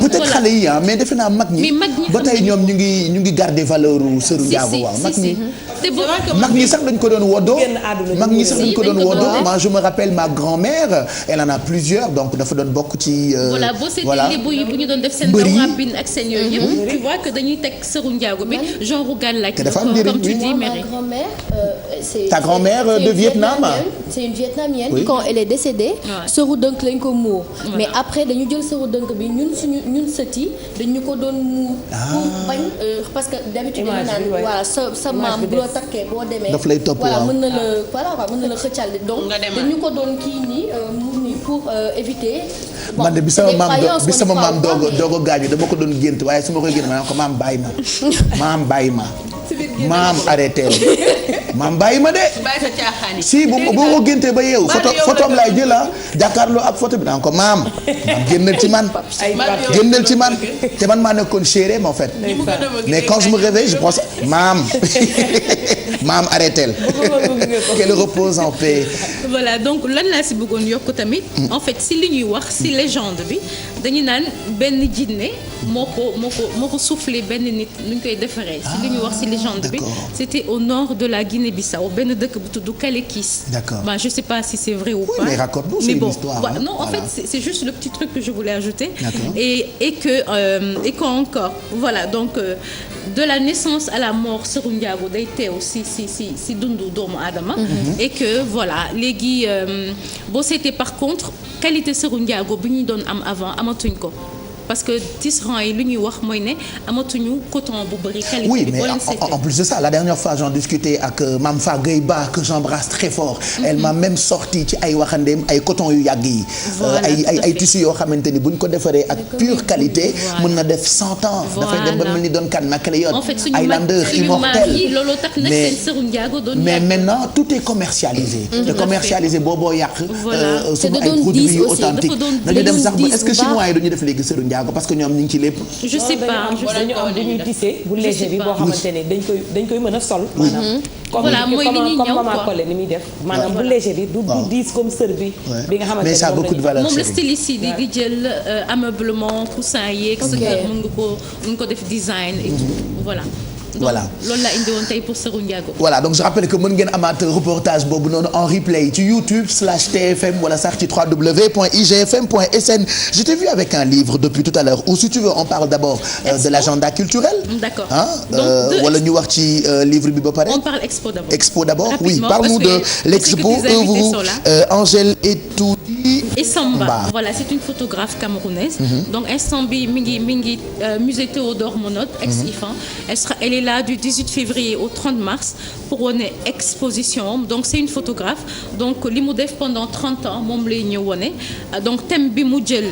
peut-être xale yi mais defe naa mag ñi ba tey ñoom ñu ngi garder valeur u Sëru Ndiago waaw mag ñi sax dañ ko doon woddoo moi je me rappelle ma grand-mère elle en a plusieurs donc dafa doon bokk ci boo seetee lébu yi bu ñu doon def seen daw rabine ak seen yooyu yëpp tu vois que dañuy teg Sëru Ndiago bi genre gàllaaj comme tu dis Mary. Ta grand-mère de Vietnam c'est une vietnamienne quand elle est décédée Sëru dënk lañ ko muur mais après dañu jël Sëru dënk bi ñun sët yi dañu ko doon muur pour bañ parce que d'habitude dañu naan voilà sa maam bu la takkee boo demee daf lay topp voilà mën na la xëccal donc dañu ko doon kii nii muur nii pour éviter man de bi sama maam doogo gaañu dama ko doon gént waaye su ma koy gént maanaam ko maam bàyyi ma maam arrêté maam bàyyi ma de si bu ko géntee ba yeewu photom laay jël jàkkaarloo ak photo bi naan ko maam génnal ci man te man maa nekkoon chérie en fait mais quand je me réveille je pense maam arrêté qu'elle repose en paix. Voilà donc lan laa si bëggoon yokk tamit en fait si li ñuy wax si légende bi dañu naan benn jinne moo ko soufflé benn nit nu ñu koy defaree si li ñuy wax si légende bi c'était au nord de la Guinée-Bissau benn dëkk bu tudd Kalekis. D'accord. Je sais pas si c'est vrai ou pas. Mais raconte-nous, c'est une histoire. Non, en fait c'est juste le petit truc que je voulais ajouter. Et que encore voilà donc de la naissance à la mort Sëru Ndiago day teew si dundu doomu aadama. Et que voilà léegi boo seetee par contre qualité Sëru Ndiago bi ñuy doon am avant amatuñ ko. parce que tisserand yi lu ñuy wax mooy ne amatuñu coton bu bëri qualité. Oui, mais en plus de ça la dernière fois j'en discutais ak Mame Fagueye Ba que j'embrasse très fort. Elle m'a même sorti ci ay waxandeem ay coton yu yàgg yi. ay tissus yoo xamante ni buñ ko defaree ak pure qualité. mën na def 100 ans. dafay dem ba mel ni doon kan Macléod. en fait Highlander immortel looloo tax nag seen Sëru Ndiago doon mais maintenant tout est commercialisé. te commercialisé booboo yàq. suñu ay produits yu authentiques dañu dem sax ba est-ce que chinois yi dañu def léegi Sëru Ndiago parce que ñoom ñu ngi ci lépp. je sais pas dañu am dañuy tissé bu léger bi boo xamante ne dañ koy mën a sol. maanaam comme maman Collé ni muy def. maanaam bu léger bi du diis comme sër bi. bi nga xamante ne mais ça a beaucoup de valeur. moom la styliste yi di jël ameublement coussin yeeg. sa kër mën nga ko def design et tout voilà. voilà loolu laa indi woon tey pour Sëru Ndiago. voilà donc je rappelle que mën ngeen amaat reportage boobu noonu en replay ci YouTube/TFM wala sax ci www.igfm.sn. Je t'ai vu avec un livre depuis tout à l'heure ou si tu veux on parle d'abord de l'agenda culturel. D'accord. wala ñu wax ci livre bi ba pare. On parle expo d'abord. Expo d'abord oui parle-nous de l'expo Angèle Etoudi et Samba. Voilà, c'est une photographe camerounaise. Donc instant bi mi ngi musée Théodore Monod ex-IFAN. Elle est là du 18 février au 30 mars pour wone exposition. Donc c'est une photographe. Donc li mu def pendant 30 ans moom lay ñëw wone. Donc thème bi mu jël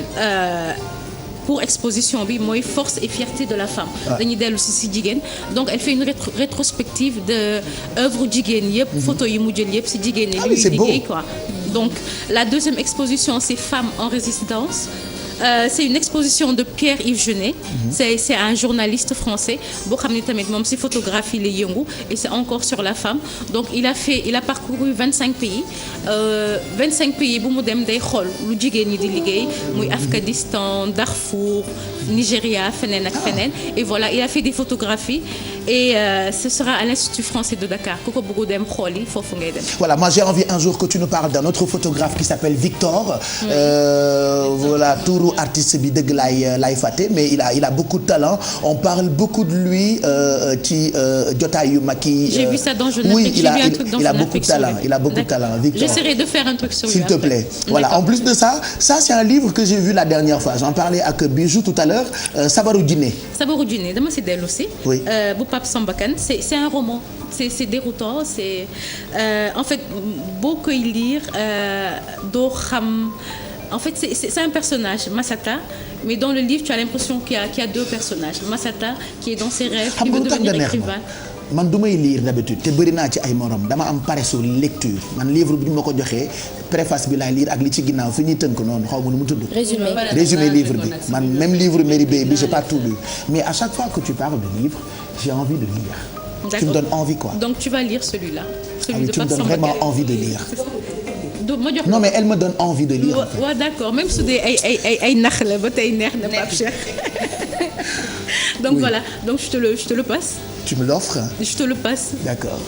pour exposition bi mooy force et fierté de la femme. dañuy dellu si jigéen. Donc elle fait une rétrospective de œuvre jigéen yëpp. Photo yi mu jël yëpp si jigéen ñi li liggéey quoi. Donc la deuxième exposition c'est Femmes en résistance. C'est une exposition de Pierre-Yves Jeunet. C'est un journaliste français boo xam ne tamit moom ci photographie lay yëngu et c'est encore sur la femme. Donc il a parcouru 25 pays. 25 pays bu mu dem day xool lu jigéen ñi di liggéey muy Afghanistan, Darfour, Nigeria, feneen ak feneen. Et voilà, il a fait des photographies et ce sera à l'Institut français de Dakar ku ko bëgg dem xool yi foofu ngay dem. Voilà, moi j'ai envie un jour que tu nous parles d'un autre photographe qui s'appelle Victor. Voilà, turu artiste bi dëgg laay fàtte, mais il a beaucoup de talent. On parle beaucoup de lui ci jotaay yu mag yi. J'ai vu ça dans Jeune Afrique. Il a beaucoup de talent. Il a beaucoup de talent, Victor. J'essaierai de faire un truc sur lui. S'il te plaît. Voilà, en plus de ça c'est un livre que j'ai vu la dernière fois. J'en parlais ak Bijou tout à l'heure, Sabaru Djiné. Sabaru Djiné, dama si dellu si. Oui. Bu Pape Samba Kane, c'est un roman. C'est déroutant, c'est en fait boo koy lire doo xam. En fait, c'est un personnage, Massata, mais dans le livre, tu as l'impression qu'il y a deux personnages. Massata, qui est dans ses rêves, qui veut devenir écrivain. Man du may lire d'habitude te bëri naa ci ay morom dama am paresse lecture man livre bi ñu ma ko joxee préface bi laay lire ak li ci ginnaaw fi ñuy tënk noonu xaw ma nu mu tudd. Résumé livre bi man même livre Méribé bi j'ai pas tout lu mais à chaque fois que tu parles de livre j'ai envie de lire. D'accord. Tu me donnes envie quoi. Donc tu vas lire celui-là. Celui de tu me donnes vraiment envie de lire. Non mais elle me donne envie de lire. Ouais, d'accord, même su dee ay nax la ba tey neex na Pape Cheikh. Donc voilà, donc je te le passe. Tu me l'offres? Je te le passe. D'accord.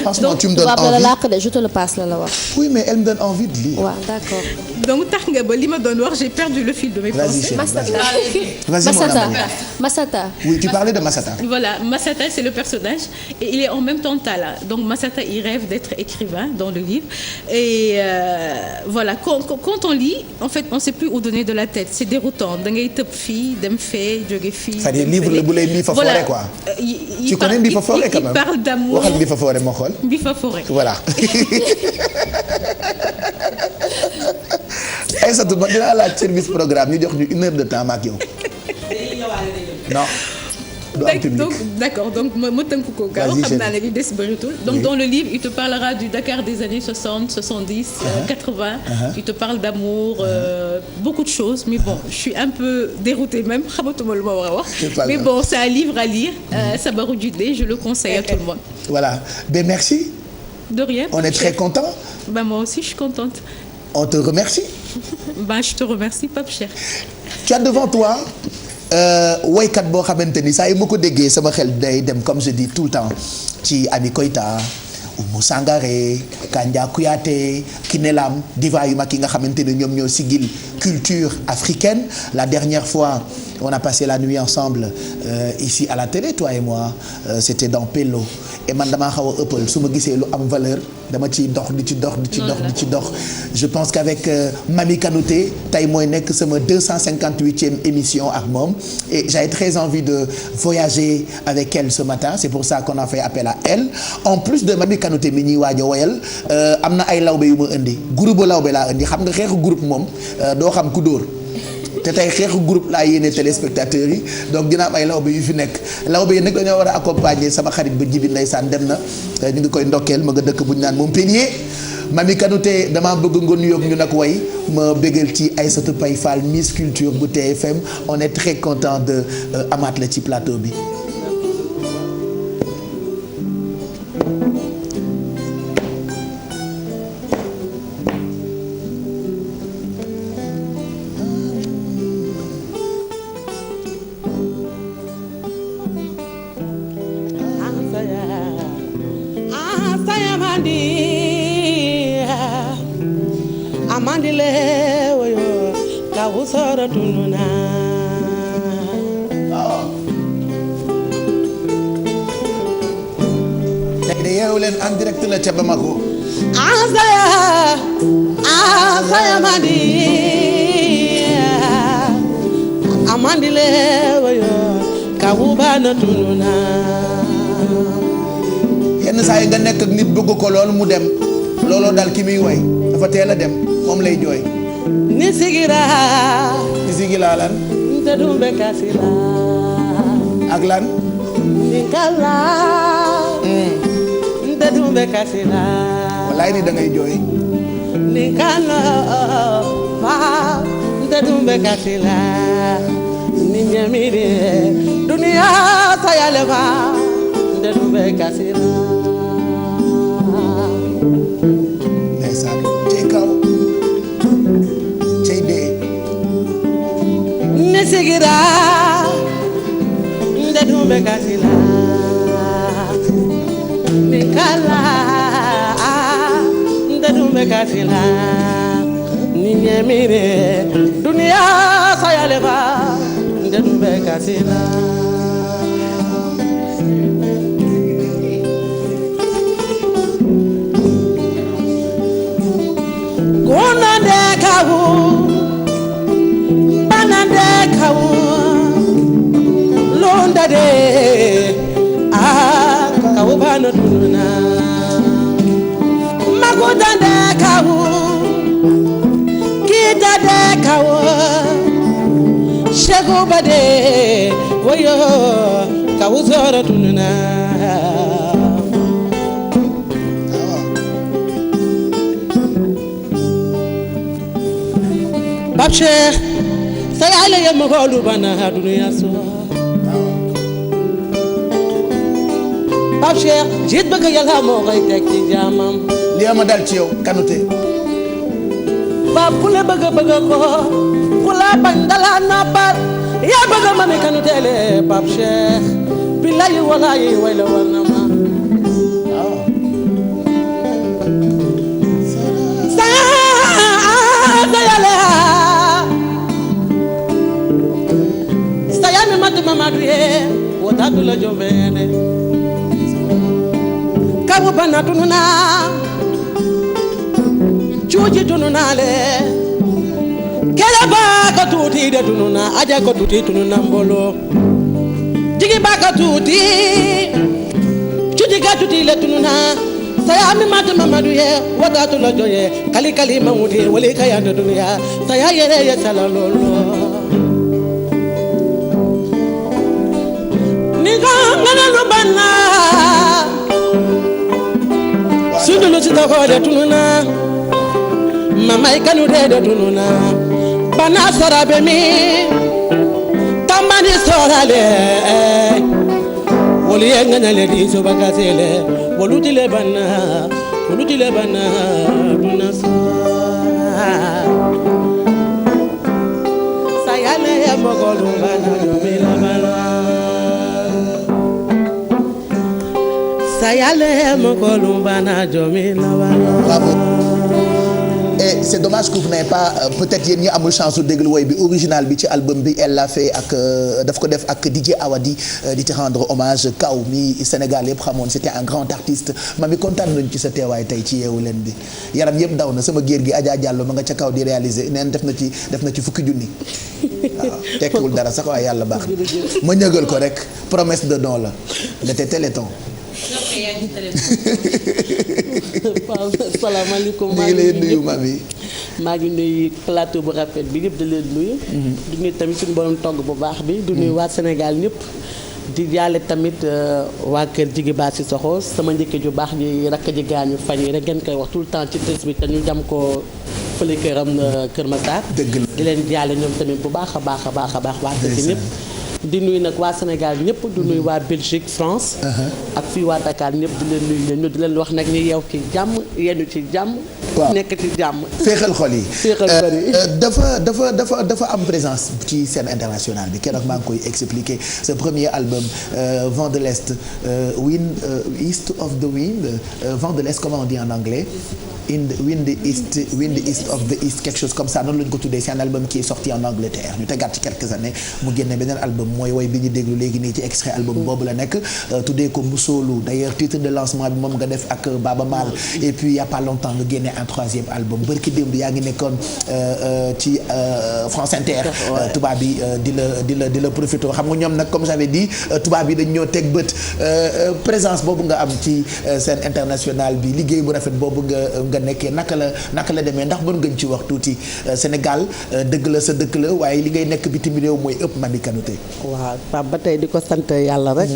Franchement, donc, tu me donnes envie. Je te le passe la wax. Oui, mais elle me donne envie de lire. Ouais, d'accord. Donc tax nga ba li ma doon wax, j'ai perdu le fil de mes pensées. Massata. Oui, tu parlais de Massata. Voilà, Massata c'est le personnage et il est en même temps Talla. Donc Massata il rêve d'être écrivain dans le livre et voilà, quand on lit, en fait, on sait plus où donner de la tête. C'est déroutant. Da ngay tëb fii, dem fee, jóge fii. C'est-à-dire livre le bu lay Mbi fa forêt quoi. Tu connais Mbi fa forêt quand même. Il parle d'amour. Waxal Mbi fa forêt moo xool. Mbi fa forêt. Voilà. Aïssatou ma dinaa laaj service programme ñu jox ñu 1 heure de temps ma ak yow. Non. D'accord, donc ma tënk ko gaaw xam naa ne li des bëritul. Donc dans le livre, il te parlera du Dakar des années 60, 70, 80. Il te parle d'amour, beaucoup de choses. Mais bon, je suis un peu déroutée même. Xamatuma lu ma war a wax. Mais bon, c'est un livre à lire. Sabaru Djiné, je le conseille à tout le monde. Voilà. Ben merci. De rien. On est très contents. Ben moi aussi, je suis contente. On te remercie. Ben je te remercie, Pape Cheikh. Tu as devant toi woykat boo xamante ni saa yi ma ko déggee sama xel day dem comme je dis tout le temps ci Ami Koïta, Oumou Sangaré, Kandia Kouyaté, Kiné Lam, diva yu mag yi nga xamante ne ñoom ñoo sigil culture africaine. La dernière fois on a passé la nuit ensemble ici à la télé, toi et moi. C'était dans Pello et man damaa xaw a ëppal su ma gisee lu am valeur dama ciy dox di ci dox. Je pense qu'avec Mami Kanouté tey mooy nekk sama 258e émission ak moom et j'avais très envie de voyager avec elle ce matin. C'est pour ça qu'on a fait appel à elle. En plus de Mami Kanouté mi ñuy waaj a woyal am na ay lawbe yu ma indi groupe lawbe laa indi xam nga xeexu groupe moom doo xam ku dóor te tey xeexu groupe laa yéene téléspectateurs yi donc dina am ay lawbe yu fi nekk lawbe yi nag dañoo war a accompagner sama xarit ba Jibi ndeysaan dem na ñu ngi koy ndokkeel ma nga dëkk bu ñu naan Montpellier. Mami Kanouté damaa bëgg nga nuyoog ñu nag way ma bégal ci Aïssatou Paye Fall Miss Culture bu TFM. On est très content de amaat la ci plateau bi. En direct la ca Bamako. Asaya Madi yenn saa yi nga nekk ak nit bëgg ko lool mu dem looloo dal ki muy woy dafa teel a dem moom lay jooy. ni sigira lan. te dumbe kasila. ak lan. ni kala. te dumbe kasila. wallaay ni da ngay jooy. ni kala fa te dumbe kasila. ni nyamire dunia sayale fa te dumbe kasila. ndeysaan cey kaw cey dee. ni sigira te dumbe kasila. ni kala te dumbe kasila. ni nyamire dunia sayale fa te dumbe kasila. Kunande kawu, banande kawu, londa de, kawu bana tununa. Magudande kawu, kita de kawu, shego bade, woyo kawu zora tununa. Bab Cheikh sa yàlla yem ma xoolu bana dunya so Bab Cheikh jiit bëgg yàlla moo koy teg ci jaamam li ma dal ci yow Kanouté. Bab ku la bëgg ko ku la bañ dala noppal yaa bëgg ma mi Kanouté le Bab Cheikh billahi wallahi way la war na ma sa yàlla Mamadou ye wota dula jovene kabu bana tununa chuji tununa le kela ba ka tuti de tununa aja ko tuti tununa mbolo jigi ba ka tuti chuji ka tuti le tununa saya mi mata Mamadou ye wota dula joye kali kali mamudi wali kaya de dunya saya yere ye salalolo ngana lubana sundulu sita ko de tununa mama Kanouté de tununa bana sarabe mi tambani sorale woli ngana le di so bakasele wolutile bana duna sayale mogolu bana yomila bana Bravo. Et c'est dommage que vous n'avez pas peut-être yéen ñi amul chance su déglu woy bi original bi ci album bi elle l'a fait ak daf ko def ak DJ Awadi di ci rendre hommage kaw mi Sénégal yëpp xamoon c'était un grand artiste mami kontaan nañu ci sa teewaay tey ci yeewu leen bi yaram yëpp daw na sama géer gi Adja Diallo ma nga ca kaw di réaliser neen def na ci fukki junni waaw tekkiwul dara sax waaye yàlla baax ma ñëgal ko rek promesse de don la c'était Téléthon. salaamaaleykum maa ngi lay nuyu mami. maa ngi nuyu plateau bu rafet bi ñëpp di leen nuyu. di nuyu tamit suñu borom togg bu baax bi. di nuyu waa Sénégal ñëpp. di jaale tamit waa kër Jigi Ba si Soxo sama njëkk ju baax ji rakk ji gaañu fan yi rek ngeen koy wax tout le temps ci tës bi te ñu jam ko fële këram Kër Massar. dëgg la di leen jaale ñoom tamit bu baax a baax waa kër gi ñëpp. di nuyu nag waa Sénégal ñëpp di nuyu waa Belgique France. ak fii waa Dakar ñëpp di leen nuyu ñëpp di leen wax nag ni yow ci jàmm yenn ci jàmm. waaw nekk ci jàmm. féexal xol yi. féexal xol yi. dafa am présence ci scène internationale bi keroog maa ngi koy expliquer ce premier album Vent de l'Est East of the Wind Vent de l'Est comment on dit en anglais. Wind East of the East quelque chose comme ça noonu la ñu ko tuddee c'est un album qui est sorti en Angleterre ñu tegaat ci quelques années mu génne beneen album mooy woy bi ñu déglu léegi nii ci extrait album boobu la nekk tuddee ko Musoolu d'ailleurs titre de lancement bi moom nga def ak Baba Maal et puis il y a pas longtemps nga génne un 3e album bërki démb yaa ngi nekkoon ci France Inter tubaab bi di la profité xam nga ñoom nag comme j'avais dit tubaab bi dañ ñoo teg bët présence boobu nga am ci scène internationale bi liggéey bu rafet boobu nga nekkee naka la demee ndax mën ngañ ci wax tuuti Sénégal dëgg la sa dëkk la waaye li ngay nekk bitim réew mooy ëpp Mami Kanouté. waaw Pape ba tey di ko sant yàlla rek.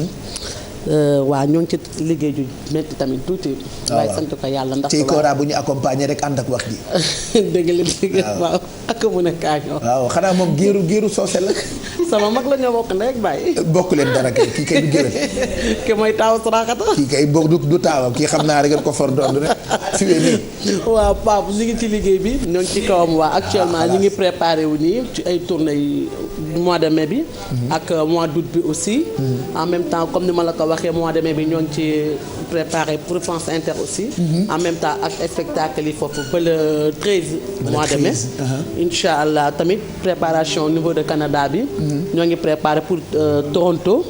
waaw ñoo ngi ci liggéey ju métti tamit tuuti. waaye sant ko yàlla ndax. ci Kora bu ñu accompagner rek ànd ak wax ji. dëgg waaw ak mu ne kaañoo. waaw xanaa moom géeru soose la. sama mag la ñoo bokk ndey ak baay. bokk leen dara kay kii kay du géwél. ki mooy taaw Suraxata. kii kay du taawam kii xam naa rek ko for doon rek fi wee nii. waaw Pape ñu ngi ci liggéey bi ñoo ngi ci kawam waa actuellement ñu ngi préparé wu nii ci ay tournées mois de mai bi. ak mois d'août bi aussi. en même temps comme ni ma la ko waxee mois de mai bi ñoo ngi ci préparé pour France Inter aussi. en même temps ak spectacle yi foofu ba le 13 mois de mai. incha allah tamit préparation au niveau de Canada bi. ñoo ngi préparé pour Toronto.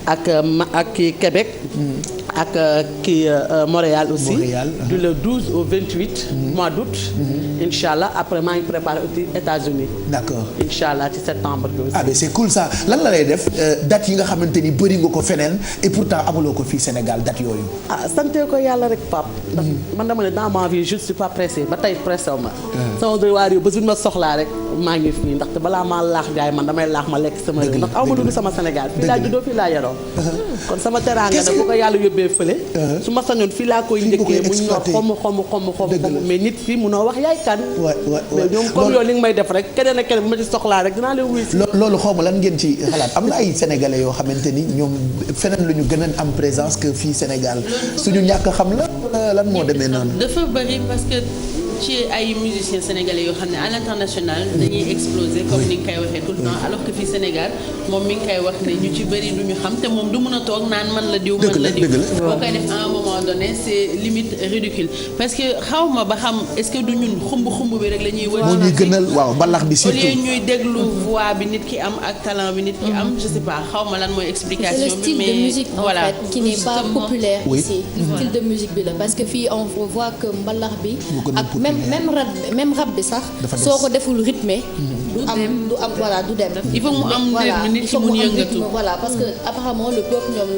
ak Québec. ak Montréal aussi. du le 12 au 28 mois d'août. incha allah après maa ngi préparé aussi États-Unis. d'accord incha allah ci septembre bi aussi. ah mais c'est cool ça lan la lay def date yi nga xamante ni bëri nga ko feneen et pourtant amuloo ko fii Sénégal date yooyu. sante ko yàlla rek Pape. ndax man dama ne dans ma vie je suis pas pressé ba tey pressé wu ma. sama doy waar yu ba suñ ma soxlaa rek maa ngi fii ndaxte balaa maa laax jaay man damay laax ma lekk sama réew ndax aw ma dund sama Sénégal fii laa juddoo fii laa yaroo. kon sama teraanga nag bu ko yàlla yóbbee fële. su ma sañoon fii laa koy njëkkee mu ñor xomm mais nit fii munoo wax yaay kan. mais ñoom comme yow li nga may def rek keneen ak keneen bu ma ci soxlaa rek dinaa leen wuy si. loolu xaw ma lan ngeen ci xalaat am na ay sénégalais yoo xamante ni ñoom feneen lu ñu gën a am présence que fii Sénégal suñu ñàkk xam la lan moo demee noonu. dafa bëri parce que ci ay musiciens sénégalais yoo xam ne à l'international dañuy exploser comme ni nga koy waxee tout le temps alors que fii Sénégal moom mi ngi koy wax ne ñu ci bëri du ñu xam te moom du mën a toog naan man la diw man la diw boo koy def à un moment donné c'est limite ridicule parce que xaw ma ba xam est-ce que du ñun xumb bi rek la ñuy wër moo ñuy gënal waaw mbalax bi surtout au lieu ñuy déglu voix bi nit ki am ak talent bi nit ki am je sais pas xaw ma lan mooy explication bi mais c'est le style de musique en voilà fait qui n'est pas populaire oui. ici style de musique bi la parce que fii on voit que mbalax bi ak même rap bi sax soo ko deful rythmé du am voilà du dem il faut mu am nit ci mun yëngatu voilà parce que apparemment le peuple ñoom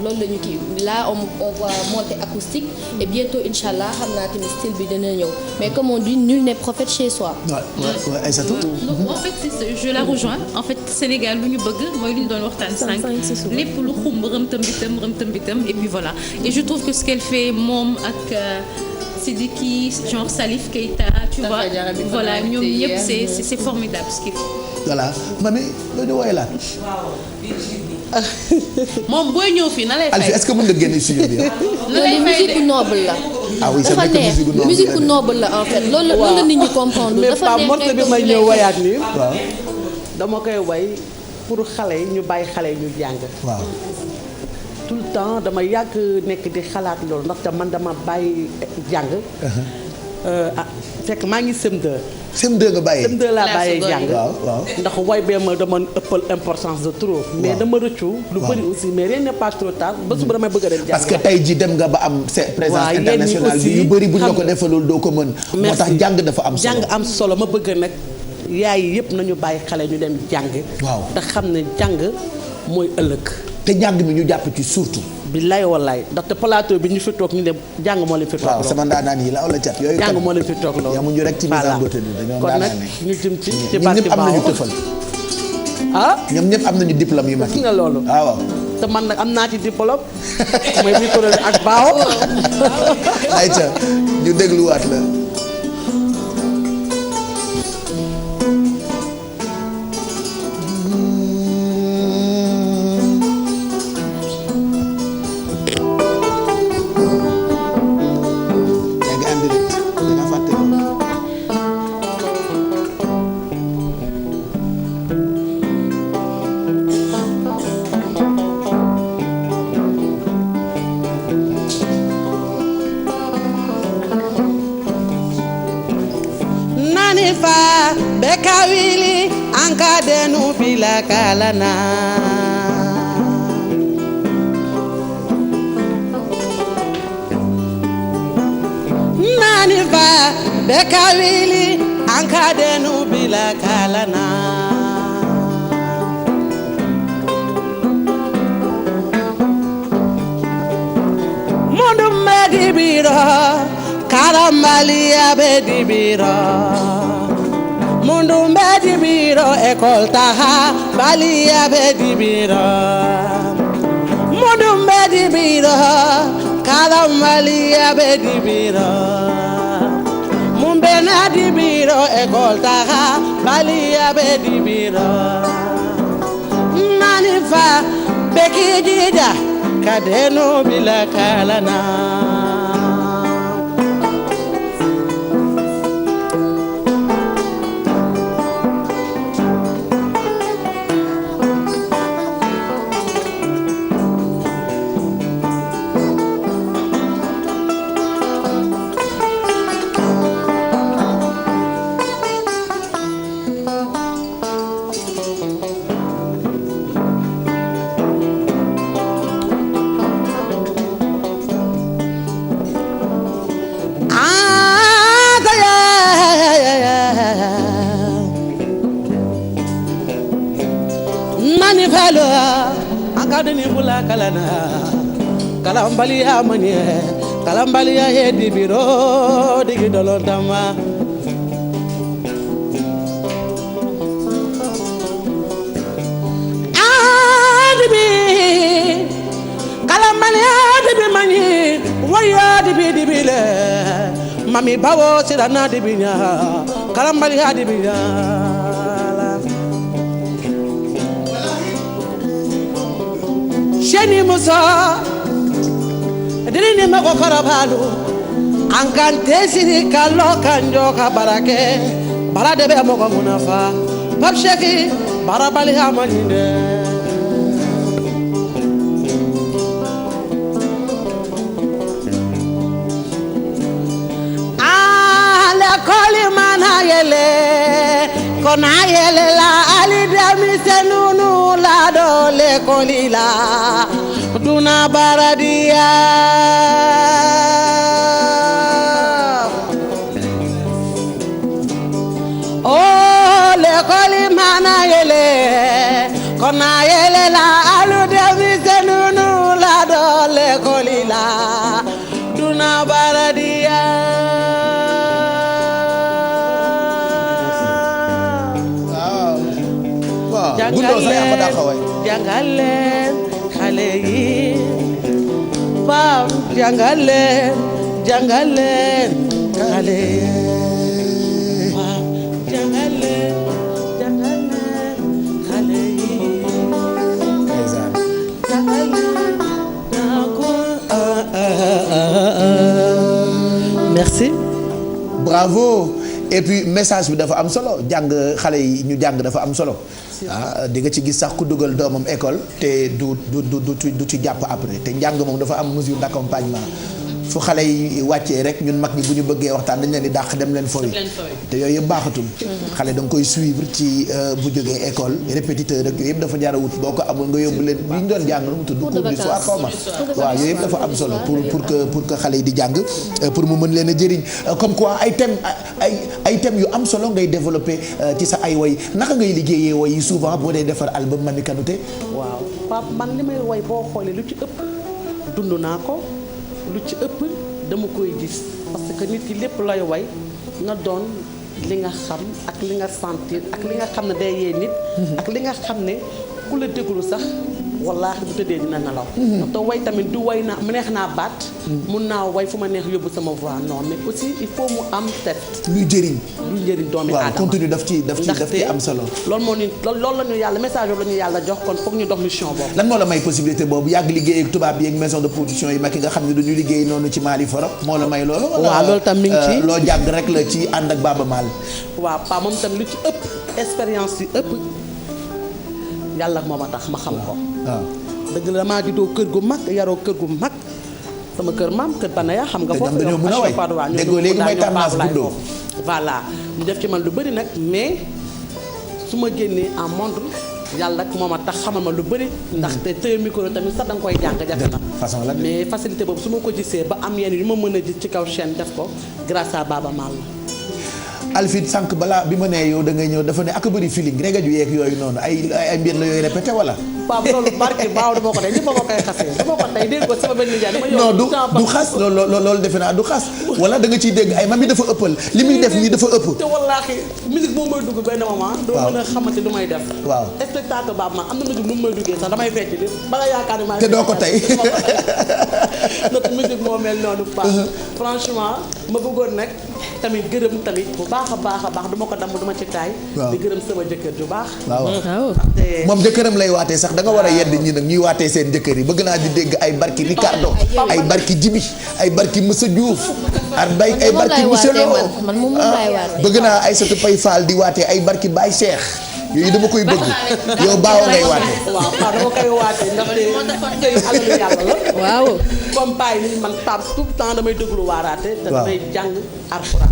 loolu la ñu kii là on voit monter acoustique et bientôt inchallah xam naa tamit style bi dina ñëw mais comme on dit nul n'est prophète chez soi. Ouais, Aïssatou. donc en fait je la rejoins en fait Sénégal lu ñu bëgg mooy lu ñu doon waxtaan sànq lépp lu xumb rëmtëm bitam et puis voilà et je trouve que ce qu'elle fait moom ak Sidiki genre Salif Keita tu vois voilà ñoom ñëpp c'est formidable ce qu'il fait. voilà mami loolu woy la moom booy ñëw fii na lay fay. Alfi est-ce que mën nga génne studio bi. loolu musique noble la. ah oui c'est dafa vrai que neex musique noble la en fait loolu la nit ñi comprendre. dafa neex morceau bi may ñëw woyaat nii. waaw dama koy way pour xale yi ñu bàyyi xale yi ñu jàng. waaw. tout le temps dama yàgg nekk di xalaat loolu ndaxte man dama bàyyi jàng. fekk maa ngi CM2. CM2 nga bàyyee. CM2 laa bàyyee jàng. waaw ndax way bee ma dama ëppal importance de trop. mais dama rëccu. lu bëri aussi mais rien n'est pas trop tard ba suba damay bëgg a dem jàng. parce que tey jii dem nga ba am présence internationale bi yu bëri bu ñu la ko defalul doo ko mën. moo tax jàng dafa am solo jàng am solo ma bëgg nag yaay yëpp nañu bàyyi xale ñu dem jàng. waaw te xam ne jàng mooy ëllëg. te njàng mi ñu jàpp ci surtout. billaay wallaay ndaxte plateau bi ñu fi toog ñu ne jàng moo leen fi toog. waaw sama ndaanaan yi la wala cat yooyu. jàng moo leen fi toog loolu. yamuñu rek ci mise en beauté bi dañoo kon nag ñu jëm ci ñoom ñëpp am nañu tëfal. ñoom ñëpp am nañu diplôme yu mag yi. nga loolu waaw. te man nag am naa ci diplôme mooy micro ak baaw. ayca ñu dégluwaat la. nani fa be kawili anka denu bila kalana nani fa be kawili anka denu bila kalana mundu medibiro Karambaliya bedibiro mundu bedibiro ekol taha baliya bedibiro mundu bedibiro Karambaliya bedibiro mumbena dibiro ekol taha baliya bedibiro nanifa bekijida kadeno bila kalana Akadeni bula kalana kalambaliya manye kalambaliya hedi biro digi dolotama adibi kalambaliya dibi manye waya dibi le mami bawo sirana dibi nya kalambaliya dibi nya Sheni Musa Dirini mako karabalu Ankante siri kalo kanjo ka barake Barade be moko munafa Papsheki barabali hamaninde Ale koli mana yele Kona yele la alidami senunu la dole kolila Duna baradia Oh le koli mana yele Kona yele la alidami senunu la dole kolila Duna baradia Jangalen xale yi Pape jangalen xale yi Pape jangalen xale yi Merci. Bravo. Et puis message bi dafa am solo jàng xale yi ñu jàng dafa am solo di nga ci gis sax ku dugal doomam école te du ci jàpp après te njàng moom dafa am mesure d'accompagnement fu xale yi wàccee rek ñun mag ñi bu ñu bëggee waxtaan dañ leen di dàq dem leen fooy te yooyu yëpp baaxatul xale da nga koy suivre ci bu jógee école répétiteur rek yooyu yëpp dafa jar a wut boo ko amul nga yóbbu leen li ñu doon jàng lu mu tudd cours du soir xaw ma waaw yooyu yëpp dafa am solo pour que xale yi di jàng pour mu mën leen a jëriñ comme quoi ay thèmes yu am solo ngay développer ci sa ay woy naka ngay liggéeyee woy yi souvent boo dee defar album Mamy Kanouté. waaw Pape man li may woy boo xoolee lu ci ëpp dund naa ko lu ci ëpp dama koy gis parce que nit ki lépp lay way na doon li nga xam ak li nga sentir ak li nga xam ne day yee nit ak li nga xam ne ku la déglu sax wallaahi bu tëddee dina nelaw te way tamit du way naa mu neex naa baat mun naa way fu ma neex yóbbu sama voix non mais aussi il faut mu am tête luy jëriñ doomi aadama waaw contenu daf ci am solo loolu moo ñu loolu la ñu yàlla message boobu la ñu yàlla jox kon foog ñu dox mission boobu lan moo la may possibilité boobu yàgg liggéey ak tubaab yi ak maison de production yi mag yi nga xam ne dañu liggéey noonu ci Mali Forop moo la may loolu waaw loolu tam mi ngi ci loo jàng rek la ci ànd ak Baaba Maal waaw pa moom tam lu ci ëpp expérience yi ëpp yàlla moo ma tax ma xam ko waaw dëgg la damaa juddoo kër gu mag yaroo kër gu mag sama kër maam kër Banaya xam nga foofu dañoo mën a way déggoo léegi may tendance bundoo voilà ñu def ci man lu bëri nag mais su ma génnee en monde yàlla ak moom a tax xamal ma lu bëri ndaxte tëye micro tamit sax da nga koy jàng jafe na façon la mais facilité boobu su ma ko gisee ba am yenn yu ma mën a gis ci kaw chaîne def ko grâce à Baba Maal la. Alfie sànq balaa bi ma nee yow da ngay ñëw dafa ne ak bëri feeling rek ju yeeg yooyu noonu ay mbir la yooyu répété wala. waaw loolu barke baaw dama ko tey ñëpp ma koy xasee dama ko tey dégg ko sama benn nijaay dama non du xas loolu defe naa du xas wala da nga ciy dégg ay mami dafa ëppal li muy def nii dafa ëpp. te wallaahi musique boo may dugg benn moment. doo mën a xamante lu may def. waaw spectacle Baba Maal am na musique lu mu may duggee sax damay fecc li ba nga yaakaar ne maa te doo ko tey. donc musique moo mel noonu Pape. franchement ma bëggoon nag tamit gërëm tamit bu baax a baax a baax du ma ko damm du ma ci taay. di gërëm sama jëkkër ju baax. waaw moom jëkkëram lay waatee sax da nga war a yedd ñi nag ñuy waatee seen jëkkër yi bëgg naa di dégg ay barki Ricardo ay barki Jibi ay barki Moussa Diouf ay barki Moussa Lo bëgg naa Aïssatou Paye Fall di waatee ay barki Baye Cheikh yooyu dama koy bëgg yow baawa ngay waatee. waaw dama koy waatee ndaxte këyu alalu yàlla la. waaw comme Paye ni man Pape tout le temps damay déglu waaraate. te damay jàng Alxuraan.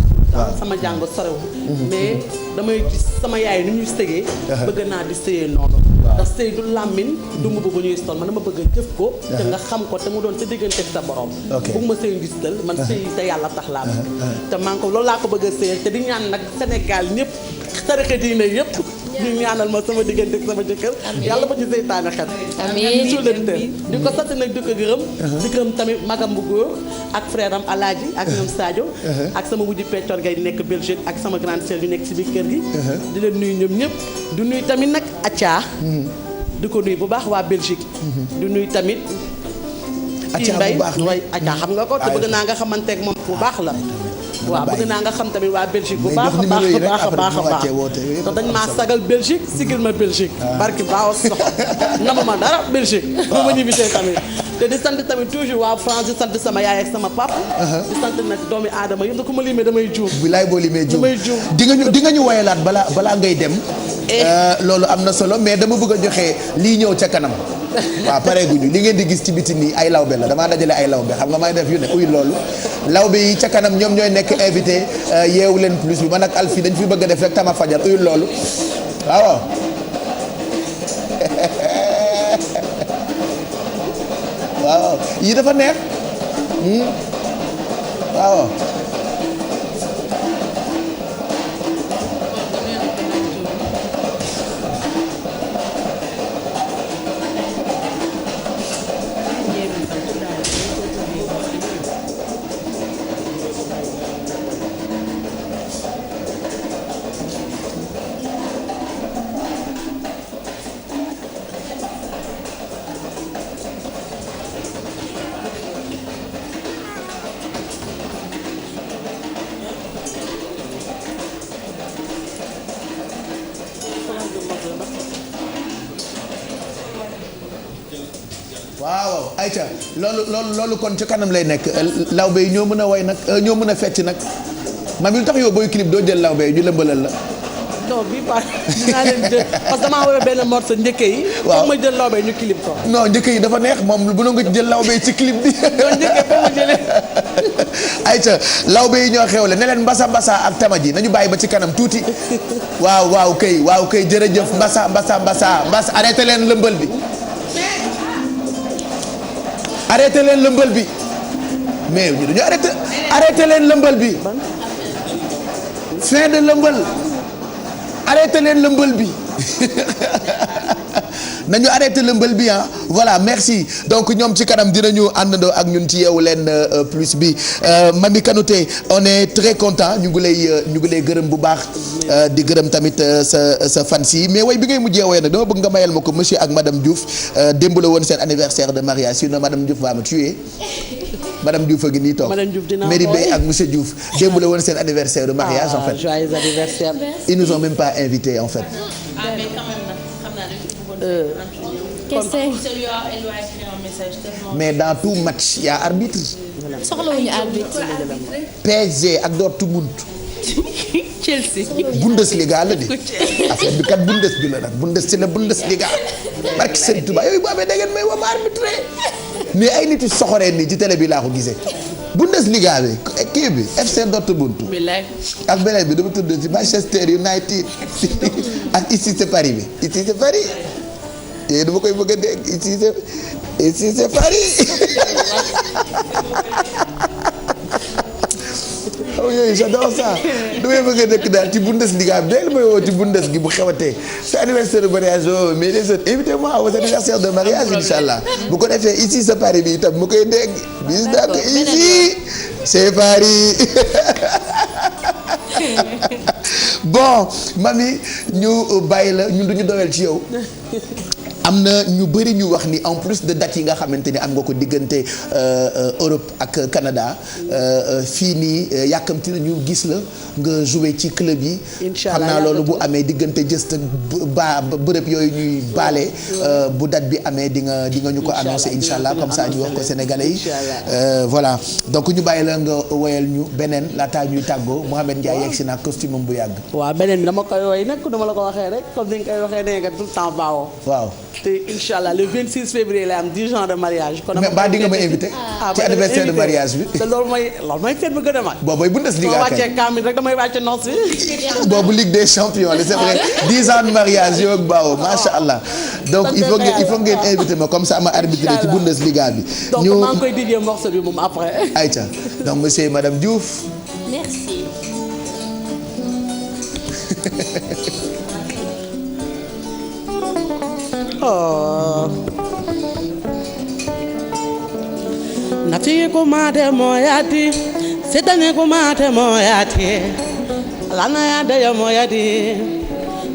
sama jàng sorewul. mais damay gis sama yaay ni ñuy sëgee. bëgg naa di sëyee noonu. ndax sëy du làmmiñ du mbubb bu ñuy sol man dama bëgg a jëf ko. te nga xam ko te mu doon sa diggante ak sa borom. bëgg ma sëy ngistal man sëy te yàlla tax laa bëgg. te man ko loolu laa ko bëgg a sëyal te di ñaan nag Sénégal ñëpp tarixa diine yëpp. ñu ñaanal ma sama diggante ak sama jëkkër. yàlla ba ci seytaane xel. amiin di ko sant nag di ko gërëm. di gërëm tamit magam bu góor ak frère am Alaaji ak ñoom Sadio. ak sama wujji Peccor Gay nekk Belgique ak sama grande sœur yu nekk si biir kër gi. di leen nuyu ñoom ñëpp di nuyu tamit nag Acha. di ko nuyu bu baax waa Belgique. di nuyu tamit. Acha bu baax way Acha xam nga ko te bëgg naa nga xamanteeg moom bu baax la. waaw bëgg naa nga xam tamit waa Belgique bu baax a baax a baax a baax te dañ maa sagal Belgique sigil ma Belgique barki baaw soxo nama ma dara Belgique ba ma ñibbisee tamit te di sant tamit toujours waa France di sant sama yaay ak sama papa di sant nag doomi aadama yëpp da ko ma limee damay juum bilaay boo limee juum di nga ñu woyalaat balaa ngay dem loolu am na solo mais dama bëgg a joxe lii ñëw ca kanam waaw pareeguñu li ngeen di gis ci biti nii ay lawbe la damaa dajale ay lawbe xam nga may def yu ne uy loolu lawbe yi ca kanam ñoom ñooy nekk invité yeewu leen plus bi man ak Alfie dañ fi bëgg a def rek tama fajar uy loolu waaw waaw yi dafa neex waaw waaw ayca loolu kon ci kanam lay nekk lawbe yi ñoo mën a way nag ñoo mën a fecc nag mami lu tax yow booy clip doo jël lawbe yi ñu lëmbalal la. non bii pas dinaa leen jël parce que damaa woowee benn morceau njëkke yi. waaw ma jël lawbe ñu clip ko. non njëkke yi dafa neex moom bu nga jël lawbe yi ci clip bi. non njëkke foo ma jëlee. ayca lawbe yi ñoo xewle ne leen mbasa mbasa ak tamaji nañu bàyyi ba ci kanam tuuti waaw kay jërëjëf mbasa arrêté leen lëmbal bi. arrêté leen lëmbal bi mais ñu dañu arrêté leen lëmbal bi fin de lëmbal arrêté leen lëmbal bi nañu arrêté lëmbal bi ah voilà merci donc ñoom ci kanam dinañu àndandoo ak ñun ci yeewu leen plus bi Mamy Kanouté on est très content ñu ngi lay gërëm bu baax di gërëm tamit sa fans yi mais way bi ngay mujjee woy nag dama bëgg nga mayal ma ko monsieur ak madame Diouf démb la woon seen anniversaire de mariage sinon madame Diouf va me tuer madame Diouf a ngi nii toog Mary Bey ak monsieur Diouf démb la woon seen anniversaire de mariage en fait joyeux anniversaire. ils nous ont même pas invités en fait. mais quand même nag xam naa Qu'est-ce que c'est? Mais dans tout match y a arbitre. soxlawuñu arbitre. PSG ak Dortmund. Chelsea. Bundesliga la di. affaire bi kat Bundes bi la nag Bundesliga. barki Sëriñ Tuubaa yooyu boo amee da ngeen may woo ma arbitré mais ay nit yu soxoree nii ci télé bi laa ko gisee. Bundesliga bi kii bi FC Dortmund. bilaay. ak beneen bi dama tudd ci Manchester United ak ici c'est Paris bi ici c'est Paris yooyu dama koy bëgg a dégg ici c'est Paris. oh yooyu j'adore ça damay bëgg a dëkk daal ci Bundesliga bi dégg nga may woo ci Bundes gi bu xewatee sa anniversaire de mariage mais les autres invitez-moi à vos anniversaires de mariage inchallah bu ko defee ici c'est Paris bi itam mu koy dégg bis dak ici c'est Paris. Bon mami ñu bàyyi la ñun duñu doyal ci yow. am na ñu bëri ñu wax ni en plus de dates yi nga xamante ni am nga ko diggante Europe ak Canada fii nii yàkkamti na ñu gis la nga joué ci club yi. xam naa loolu bu amee diggante jëst bërëb yooyu ñuy baale bu date bi amee di nga ñu ko annoncé incha allah comme ça ñu wax ko sénégalais yi. voilà donc ñu bàyyi la nga woyal ñu beneen laataa ñuy tàggoo Mouhamed Ndiaye yegg si naa costume am bu yàgg. waaw beneen bi dama koy woy nag dama la ko waxee rek comme ni nga koy waxee nee nga tout le temps baawoo. waaw. te incha allah le 26 février la am 10 ans de mariage. kon mais ba di nga ma invité. ci anniversaire de mariage bi. te loolu mooy fête bu gën a mag. boobu Bundesliga kay. boo wàccee kaamil rek damay wàcce noos bi. boobu Ligue des champions la c'est vrai 10 ans de mariage yow ak Bao macha allah. donc il faut ngeen invité ma comme ça ma arbitré ci Bundesliga bi. donc maa ngi koy dijee morceau bi moom après. Aïcha donc monsieur et madame Diouf. Merci. Nati kumate moyati setane kumate moyati lana ya de moyati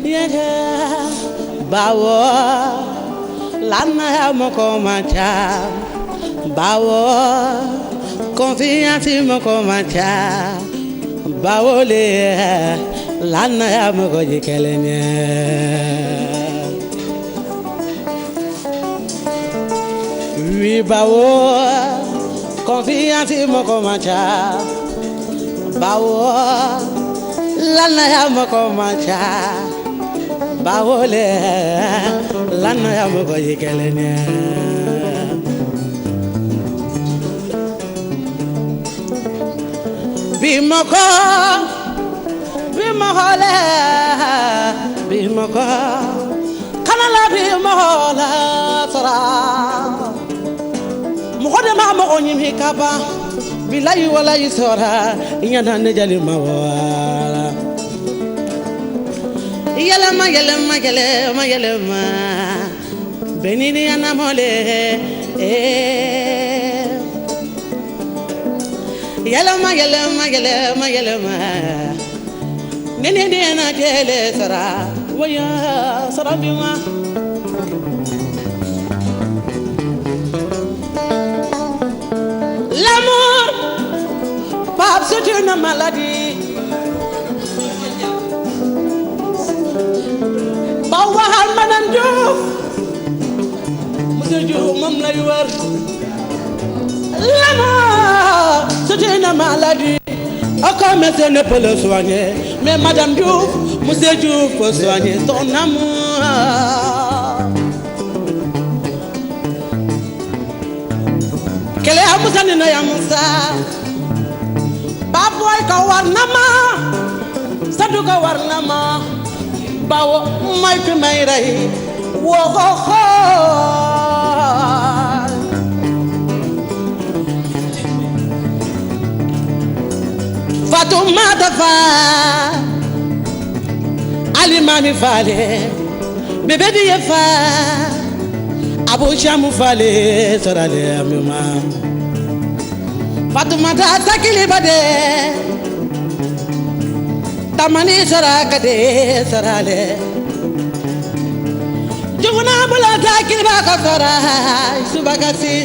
yete bawo lana ya moko macha bawo confiance moko macha bawo le lana ya moko jikelene. Oui, bawo, confiance moko macha, bawo, lana ya moko macha, bawo le, lana ya moko yikelene. Bimoko le, bimoko, kanala bimoko la sara. Mukode ma mo nyimi kaba bilayi wala isora inyana ne jali mawala yelema benini yana mole yelema nene na jele sara waya sara bima. L'amour, Pape, c'est une maladie. Bawahal Madame Diouf, Monsieur Diouf, moom lay wër. L'amour, c'est une maladie. Aucun médecin ne peut le soigner, mais Madame Diouf, Monsieur Diouf peut soigner ton amour. Kele amusa ni na ya musa baboy ka warnama sadu ka warnama bawo may ko may ray wo ho Fatuma dafa Ali mami fale bébé di fa Abu Shamu fale sorale amima Fatuma ta takili bade tamani sarakade sarale Jumuna bula takili ba ka sara subagasi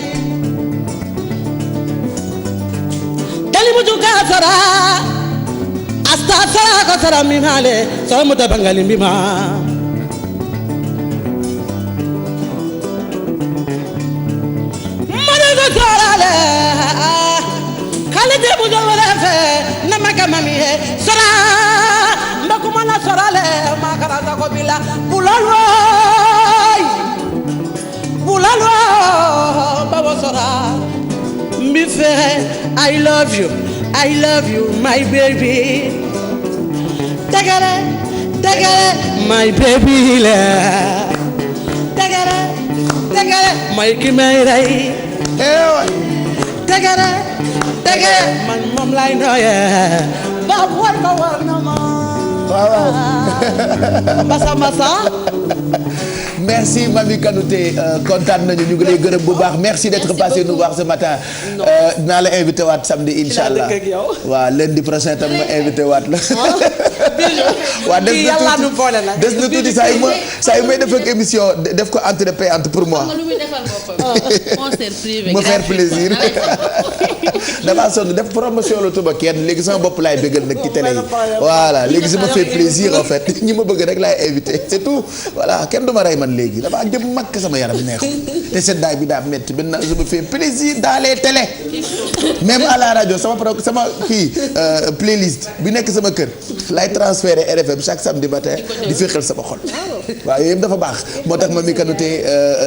Kalimu ka sara asta sara ka sara mimale so mutabangali mima Sorale, kale de bujo welefe, na makamami he. Sora, mbakumana sorale, makara zako bila. Bulalwa, babo sora. Mbife, I love you my baby tagare my baby la tagare may ki may rey tagare man moom lay nooye ba war na ma waaw masa merci Mamy Kanouté kontaan nañu ñu ngi lay gërëm bu baax merci d'être passé nous voir ce matin dinaa la invité waat samedi inshallah waaw lundi prochain tam ma invité waat la waaw des na tuuti saa yu may def ak émission def ko entrée payante pour moi me faire plaisir damaa sonn def promotion la tuba kenn léegi sama bopp laay bëggal nag ci télé yi voilà léegi ça me fait plaisir en fait ñi ma bëgg rek laay invité c'est tout voilà kenn du ma rey man léegi damaa jëm mag sama yaram neexu te seddaay bi daa metti maintenant je me fais plaisir dans les télés même à la radio sama kii playlist bi nekk sama kër lay transféré RFM chaque samedi matin di féexal sama xol waaw yooyu yëpp dafa baax moo tax Mamy Kanouté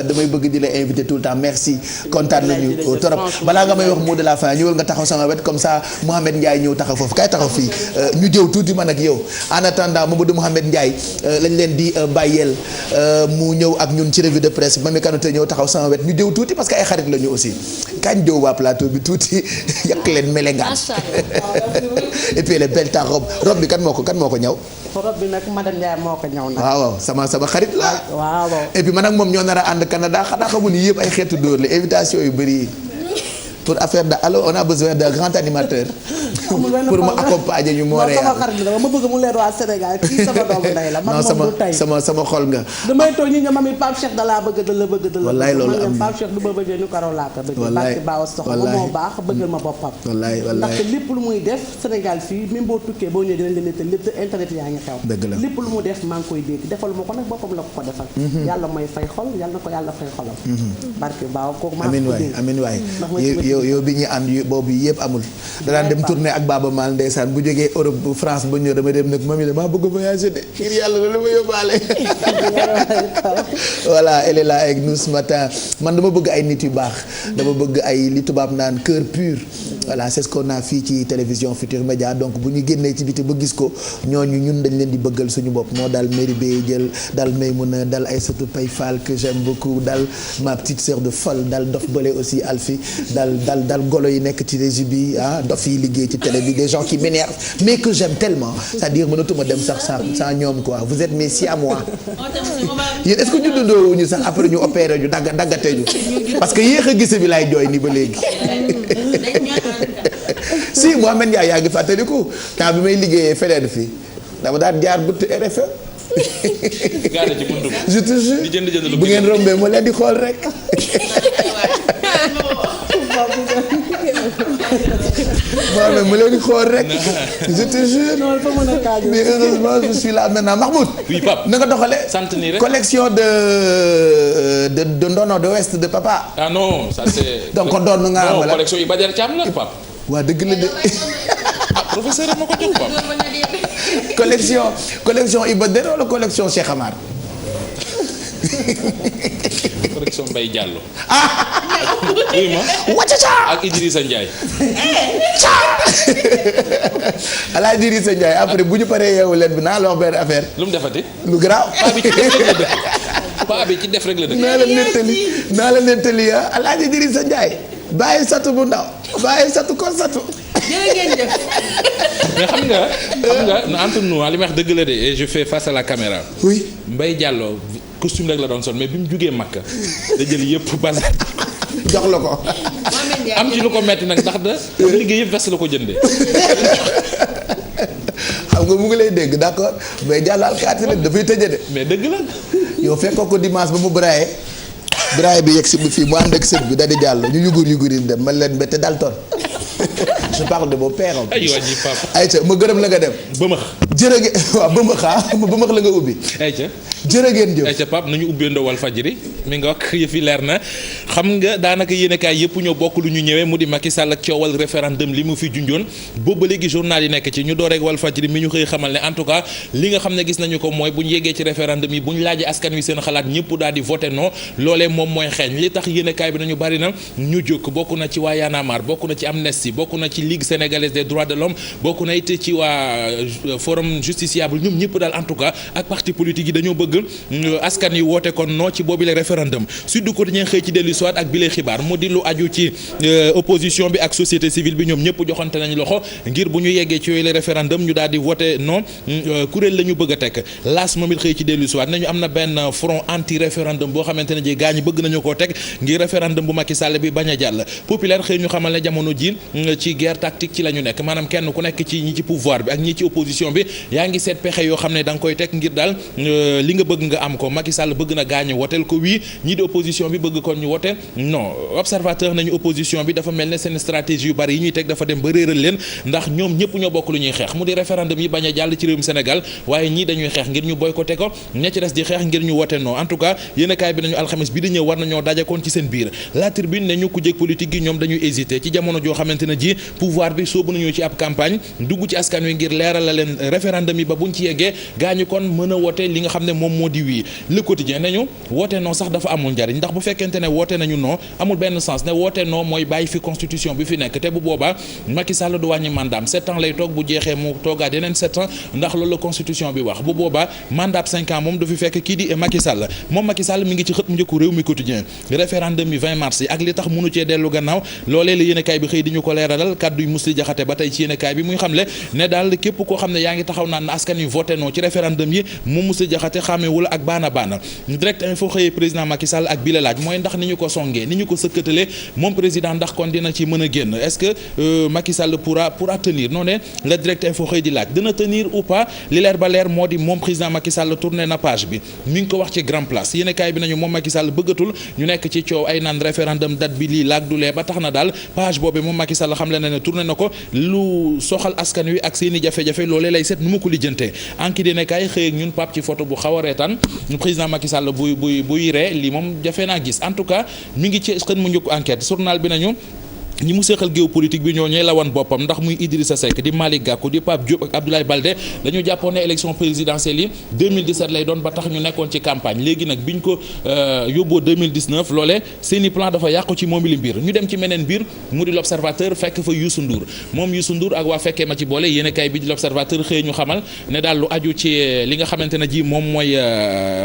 damay bëgg di la invité tout le temps merci kontaan nañu trop balaa nga may wax mot de la fin ñëwal nga taxaw sama wet comme ça Mouhamed Ndiaye ñëw taxaw foofu kay taxaw fii ñu jëw tuuti man ak yow en attendant Mamadou Mouhamed Ndiaye lañ leen di bàyyeel mu ñëw ak ñun ci revue de presse Mamy Kanouté ñëw taxaw sama wet ñu jëw tuuti parce que ay xarit la ñu aussi kañ jëw waa plateau bi tuuti yàq leen melengaan et puis elle est belle ta robe bi kan moo ko ñëw robe bi nag madame Ndiaye moo ko ñëw nag waaw sama xarit la waaw et puis man ak moom ñoo nar a ànd Canada xanaa xamul ni yëpp ay xeetu dóor la invitation yu bëri pour affaire de alors on a besoin d'un grand animateur pour mu accompagner ñu moo sama xarit la ma bëgg mu leer waa Sénégal kii sama doomu ndey la man moom du tey sama xol nga damay toog ñi nga mami Pape Cheikh da la bëgg wallaay loolu am Pape Cheikh du ma bëggee ñu karaw laa ko bëgg barki baaw soxla moo baax bëggal ma boppam wallaay ndaxte lépp lu muy def Sénégal fii même boo tukkee boo ñëwee dinañ leen nettal lépp internet yaa ngi xew dëgg la lépp lu mu def maa ngi koy dégg defal ma ko nag boppam la ko defal yàlla mooy fay xol yàlla na ko yàlla fay xolam barki baaw kooku maa amiin waay yow bi ñu ànd boobu yëpp amul danaan dem tourner ak Baba Maal ndeysaan bu jógee Europe bu France ba ñëw dama dem nag mami damaa bëgg voyager de ngir yàlla la ma yóbbaale voilà elle est là avec nous ce matin man dama bëgg ay nit yu baax dama bëgg ay li tubaab naan cœur pur voilà c'est ce qu'on a fii ci télévision Futur Média donc bu ñu génnee ci biti ba gis ko ñooñu ñun dañ leen di bëggal suñu bopp moo dal Mary Bey jël dal Maymouna dal Aïssatou Paye Fall que j'aime beaucoup dal ma petite sœur de folle dal Dof Bolé aussi Alfi dal golo yi nekk ci régie bi dof yi liggéey ci télé bi des gens qui m'énervent mais que j'aime tellement c'est-à-dire mënatuma dem sax sans ñoom quoi vous êtes mes siamois yéen est-ce que ñu dundoo wuñu sax après ñu opéré ñu daggatee ñu parce que yéex a gise bi laay jooy ni ba léegi si Mouhamed Ndiaye yaa ngi fàttaliku temps bi may liggéeyee feneen fii dama daan jaar butt RFM je te jure bu ngeen rombee ma leen di xool rek waaw mu leen di xool rek je te jure mais heureusement je suis là maintenant Mahmoud. oui Pape na nga doxalee. sant nii rek collection de ndono de Ouest de papa. ah non ça c'est. donc doon nga am la collection Iba Der Thiam la Pape. waa dëgg la de. ah professeur ma ko jox Pape. collection Iba Der wala collection Cheikh Amar. collection Mbaye Diallo. oui ma. wàcc ak Idrissa Ndiaye. ala Idrissa Ndiaye après bu ñu paree yeewu leen bi naa la wax benn affaire. lu mu defati. lu garaaw. paa bi ci def rek la dëkk. naa la nettali ala Idrissa Ndiaye. bàyyi satu bu ndaw. bàyyi satu kon satu. jërë ngeen jëf. mais xam nga entre nous li may wax dëgg la de et je fais face à la caméra. oui Mbaye Diallo costume rek la doon sol mais bi mu jugee Makka da jël yëpp base. jox la ko. am ci lu ko metti nag ndax da liggéey yëpp veste la ko jëndee. xam nga mu ngi lay dégg d'accord mais Diallo alkaati la dafay tëje de. mais dëgg la. yow fekkoo ko dimanche ba mu braillé bi yegg si bu fii mu ànd ak sët bi da di Diallo ñu yugur dem man leen bette dal ton je parle de mon père. aywa ji Pape. ayca ma gërëm la nga dem. ba jërëjëf waaw ba ma la nga ubbi. ayca jërëjëf jëf ayca Pape nañu ubbee ndoo Walfadjri mi nga wax yëf yi leer na xam nga daanaka yéenekaay yëpp ñoo bokk lu ñu ñëwee mu di Macky Sall ak coowal référendum li mu fi junjoon boobu ba léegi journal yi nekk ci ñu door rek Walfadjri mi ñu xëy xamal ne en tout cas li nga xam ne gis nañu ko mooy bu ñu yeggee ci référendum yi bu ñu laajee askan wi seen xalaat ñëpp daal di voté non loolee moom mooy xeeñ li tax yéenekaay bi nañu bari na ñu jóg bokk na ci waa Y'en a marre bokk na ci Amnesty bokk na ci Ligue sénégalaise des droits de l'homme bokk na it ci waa forum justiciable ñoom ñëpp daal en tout cas ak parti politique yi dañoo bëgg askan yi woote kon non ci boobu le référendum Sud du Quotidien xëy ci dellu soit ak bile xibaar mu di lu aju ci opposition bi ak société civile bi ñoom ñëpp joxante nañ loxo ngir bu ñu yeggee ci yooyu le référendum ñu daal di voté non kuréel la ñu bëgg a teg laas moom it xëy ci dellu soit nañu am na benn front anti référendum boo xamante ne ji gaa ñi bëgg nañu koo teg ngir référendum bu Macky Sall bi bañ a jàll populaire xëy ñu xamal ne jamono ji ci guerre tactique ci la ñu nekk maanaam kenn ku nekk ci ñi ci pouvoir bi ak ñi ci opposition bi yaa ngi seet pexe yoo xam ne da nga koy teg ngir daal li nga bëgg nga am ko Macky Sall bëgg na gaañu woteel ko wii ñii di opposition bi bëgg kon ñu wote non observateur nañu opposition bi dafa mel ne seen stratégie yu bari yi ñuy teg dafa dem ba réeral leen ndax ñoom ñëpp ñoo bokk lu ñuy xeex mu di référendum yi bañ a jàll ci réewum Sénégal waaye ñii dañuy xeex ngir ñu boycotté ko ña ci des di xeex ngir ñu wote non en tout cas yéenekaay bi nañu alxames bi di ñëw war nañoo dajakoon ci seen biir la tribune ne ñu ku jég politique gi ñoom dañuy hésité ci jamono joo xamante ne ji pouvoir bi soobu nañu ci ab campagne dugg ci askan wi ngir leeral la leen référendum yi ba buñ ci yeggee gaañu kon mën a wote li nga xam ne moom moo di wii le quotidien nañu woote non sax dafa amul njariñ ndax bu fekkente ne woote nañu non amul benn sens ne woote non mooy bàyyi fi constitution bi fi nekk te bu boobaa Macky Sall du wàññi mandaam 7 ans lay toog bu jeexee mu toogaat yeneen 7 ans ndax loolu la constitution bi wax bu boobaa mandat 5 ans moom du fi fekk kii di Macky Sall moom Macky Sall mi ngi ci xët mu njëkku réew mi quotidien référendum yi 20 mars yi ak li tax mënu cee dellu gannaaw loolee la yéenekaay bi xëy di ñu ko leeralal kaddu yu Mously Diakhaté ba tey ci yéenekaay bi muy xamle ne daal képp koo xam ne yaa ngi taxaw naan na askan wi voté non ci référendum yi moom Mously Diakhaté xàmmewul ak baana direct info xëyee président Macky Sall ak bi la laaj mooy ndax ni ñu ko songee ni ñu ko sëkkatalee moom président ndax kon dina ci mën a génn est-ce que Macky Sall pourra tenir non ne la direct info xëy di laaj dina tenir ou pas li leer ba leer moo di moom président Macky Sall tourné na page bi mi ngi ko wax ci grand place yéenekaay bi nañu moom Macky Sall bëggatul ñu nekk ci coow ay naan référendum date bi lii laag du lee ba tax na daal page boobu moom Macky Sall xam le na ne tourné na ko lu soxal askan wi ak seeni jafe-jafe loolee lay seet nu mu ko lijjantee anki yéenekaay xëy ak ñun pap ci photo bu xaw a reetaan président Macky Sall buy ree lii moom jafe naa gis en tout cas mi ngi ci xën mu njëkk enquête journal bi nañu ñi mu seexal géopolitique bi ñoo ñee la wan boppam ndax muy Idrissa Seck di Malick Gakou di Pape Diop ak Abdoulaye Baldé dañu jàppoon ne élection présidentielle yi 2017 lay doon ba tax ñu nekkoon ci campagne léegi nag biñ ko yóbboo 2019 loolee seeni plan dafa yàqu ci moomi li mbir ñu dem ci meneen mbir mu di l'observateur fekk fa Youssou Ndour moom Youssou Ndour ak waa fekkee ma ci boole yéenekaay bi di l'observateur xëy ñu xamal ne daal lu aju ci li nga xamante ne ji moom mooy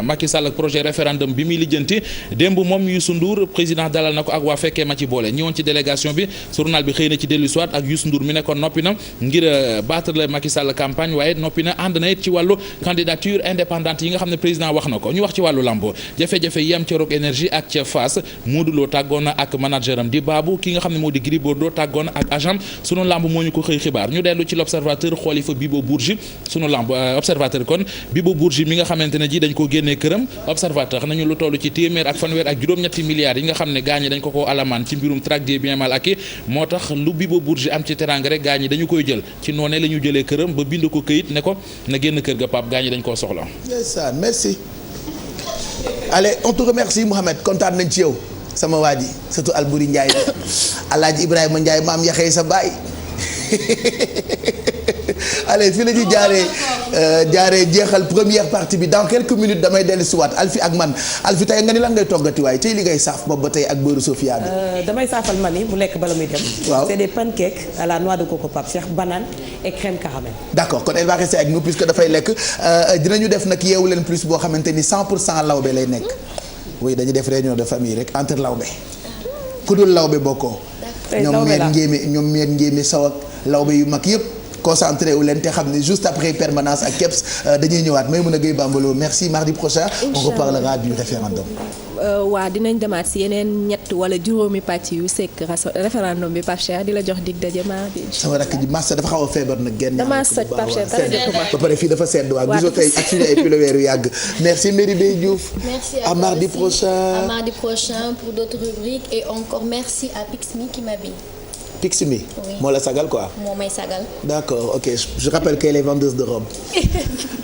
Macky Sall ak projet référendum bi muy lijjanti démb moom Youssou Ndour président dalal na ko ak waa fekkee ma ci boole ñëwoon ci délégation bi journal bi xëy na ci dellu soit ak Youssou Ndour mi nekkoon noppi na ngir battre le Macky Sall campagne waaye noppi na ànd na it ci wàllu candidature indépendante yi nga xam ne président wax na ko ñu wax ci wàllu lambo jafe-jafe yi am ca Rock Énergie ak ca Fass Modou Lo tàggoon na ak manager am di Babou ki nga xam ne moo di Gris Bordeaux tàggoon na ak agent sunu lamb moo ñu ko xëy xibaar ñu dellu ci l'observateur xooli fa Bibo Bourgi sunu lamb observateur kon Bibo Bourgi mi nga xamante ne ji dañ ko génnee këram observateur nañu lu toll ci téeméer ak fanweer ak juróom-ñetti milliards yi nga xam ne gaañi dañ ko alamaan ci mbirum traque des biens mal acquis moo tax lu Bibo Bourgi am ci teranga rek gaañi dañu koy jël ci noonee la ñu jëlee këram ba bind ko këyit ne ko na génn kër ga Pape gaañi dañ koo soxla. ndeysaan merci. allez on te remercie Mouhamed kontaan nañ ci yow sama waa ji surtout Albouri Ndiaye Alaaji Ibrahima Ndiaye maam yaxee sa baay allez fii la ñuy jaaree jeexal première partie bi dans quelques minutes damay dellu si waat Alfi ak man Alfi tey nga ni lan ngay toggati waaye tey li ngay saaf boobu ba tey ak beurre Sofia bi. damay saafal man ni mu lekk bala muy dem. waaw c'est des pancakes à la noix de coco Pape Cheikh banane et crème caramel. d'accord kon elle va rester avec nous puisque dafay lekk dinañu def nag yeewu leen plus boo xamante ni 100% lawbe lay nekk. oui dañuy def réunion de famille rek entre lawbe ku dul lawbe bokkoo. ñoom meer ngéeme saw ak lawbe yu mag yëpp. concentré wu leen te xam ne juste après permanence ak KEPS dañuy ñëwaat Maïmouna Gueye Bambalo merci mardi prochain on reparlera du référendum. waa dinañ demaat si yeneen ñett wala juróomi pàcc yu sekk référendum bi Pape Cheikh di la jox dig daje mardi. sama rakk ji Massa dafa xaw a feebar nag genn. damaa soj Pape Cheikh ba pare fii dafa sedd waa gisoo tey ak suñu ay piloweer yu yàgg merci Merry Beye Diouf. merci à mardi prochain. à mardi prochain pour d'autres rubriques et encore merci à Pixmi qui m'habille. Piximi. Oui. moo la sagal quoi. moo may sagal. D'accord, ok. Je rappelle qu'elle est vendeuse de robes.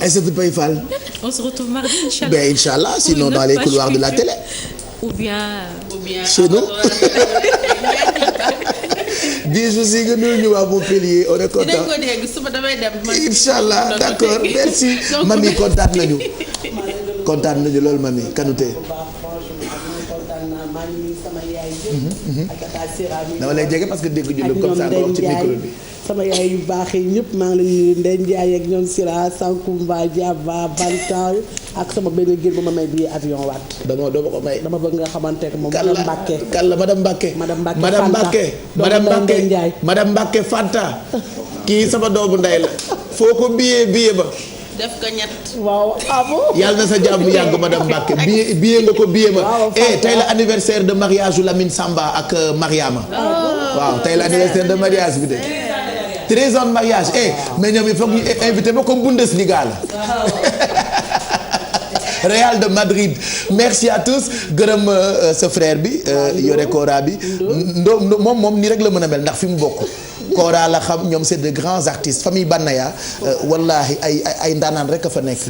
Aïssatou Paye Fall. On se retrouve mardi, Inch'Allah. Ben Inch'Allah, sinon dans les couloirs de la télé. Ou bien chez nous. Bijou si nga nuyu ñu waa Montpellier on est content. dinañ ko dégg suba damay dem. Inch'Allah, d'accord, merci. Mami kontaan nañu. kontaan nañu loolu Mami Kanouté. dama lay jege parce que dégg ñu comme ça nga wax ci micro bi. sama yaay yu baax yi ñëpp maa ngi lay nuyu Ndeye Ndiaye ak ñoom Sira Sankumba Diaba Bantan ak sama benn géer ba ma may bii avion waat. dama ko may. dama bëgg nga xamante ne moom madame Mbacke. Kalla madame Mbacke. madame Mbacke Fanta. kii sama doomu ndey la. foo ko billet ba. def ko ñett. waaw abo. yàlla na sa jàmm yàgg madame Mbacke billet nga ko billet ma. waaw tey la anniversaire de mariage Lamine Samba ak Mariama. waaw tey la anniversaire de mariage bi de. 13 ans de mariage mais ñoom il faut que ñu invité ba comme Bundesliga la. Real de Madrid merci à tous gërëm sa frère bi yore Kora bi moom nii rek la mën a mel ndax fi mu bokk. Kora la xam ñoom c'est de grands artistes famille Banaya wallahi ay ndaanaan rek a fa nekk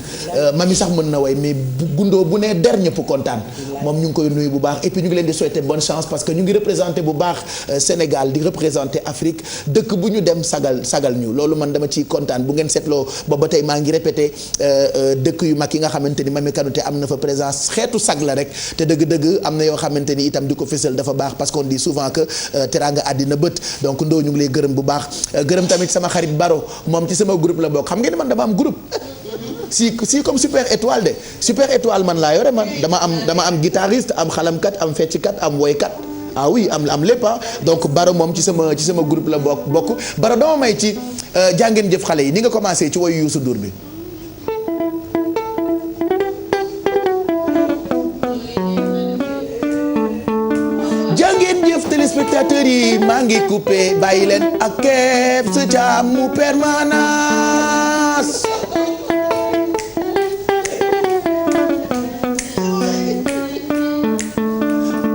mami sax mën na way mais gundoo bu nee der ñëpp kontaan moom ñu ngi koy nuyu bu baax et puis ñu ngi leen di souhaiter bonne chance parce que ñu ngi représenté bu baax Sénégal di représenté Afrique dëkk bu ñu dem sagal ñu loolu man dama ciy kontaan bu ngeen seetloo ba tey maa ngi répété dëkk yu mag yi nga xamante ni Mami Kanouté am na fa présence xeetu sag la rek te dëgg-dëgg am na yoo xamante ni itam di ko fësal dafa baax parce qu'on dit souvent que teraanga àddina bët donc ndoo ñu ngi lay gërëm bu baax gërëm tamit sama xarit Baro moom ci sama groupe la bokk xam ngeen ni man dama am groupe si comme super étoile de super étoile man laa yore man dama am guitariste am xalamkat am fecckat am woykat ah oui am lépp donc Baro moom ci sama groupe la bokk Baro dama may ci jàngeen jëf xale yi ni nga commencé ci woyu Youssou Ndour bi. jàngeen jëf téléspectateurs yi maa ngi coupé bàyyi leen ak képp sa jàmmu permanence.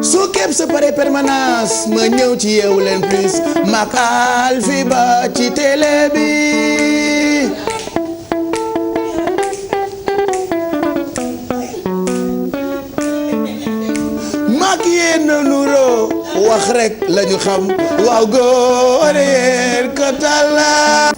su képp sa pare permanence ma ñëw ci Yeewu Leen Plus maak Alfi Ba ci télé bi. maak yéen a nuroo wax rek lañu xam waaw góor yéen ko tala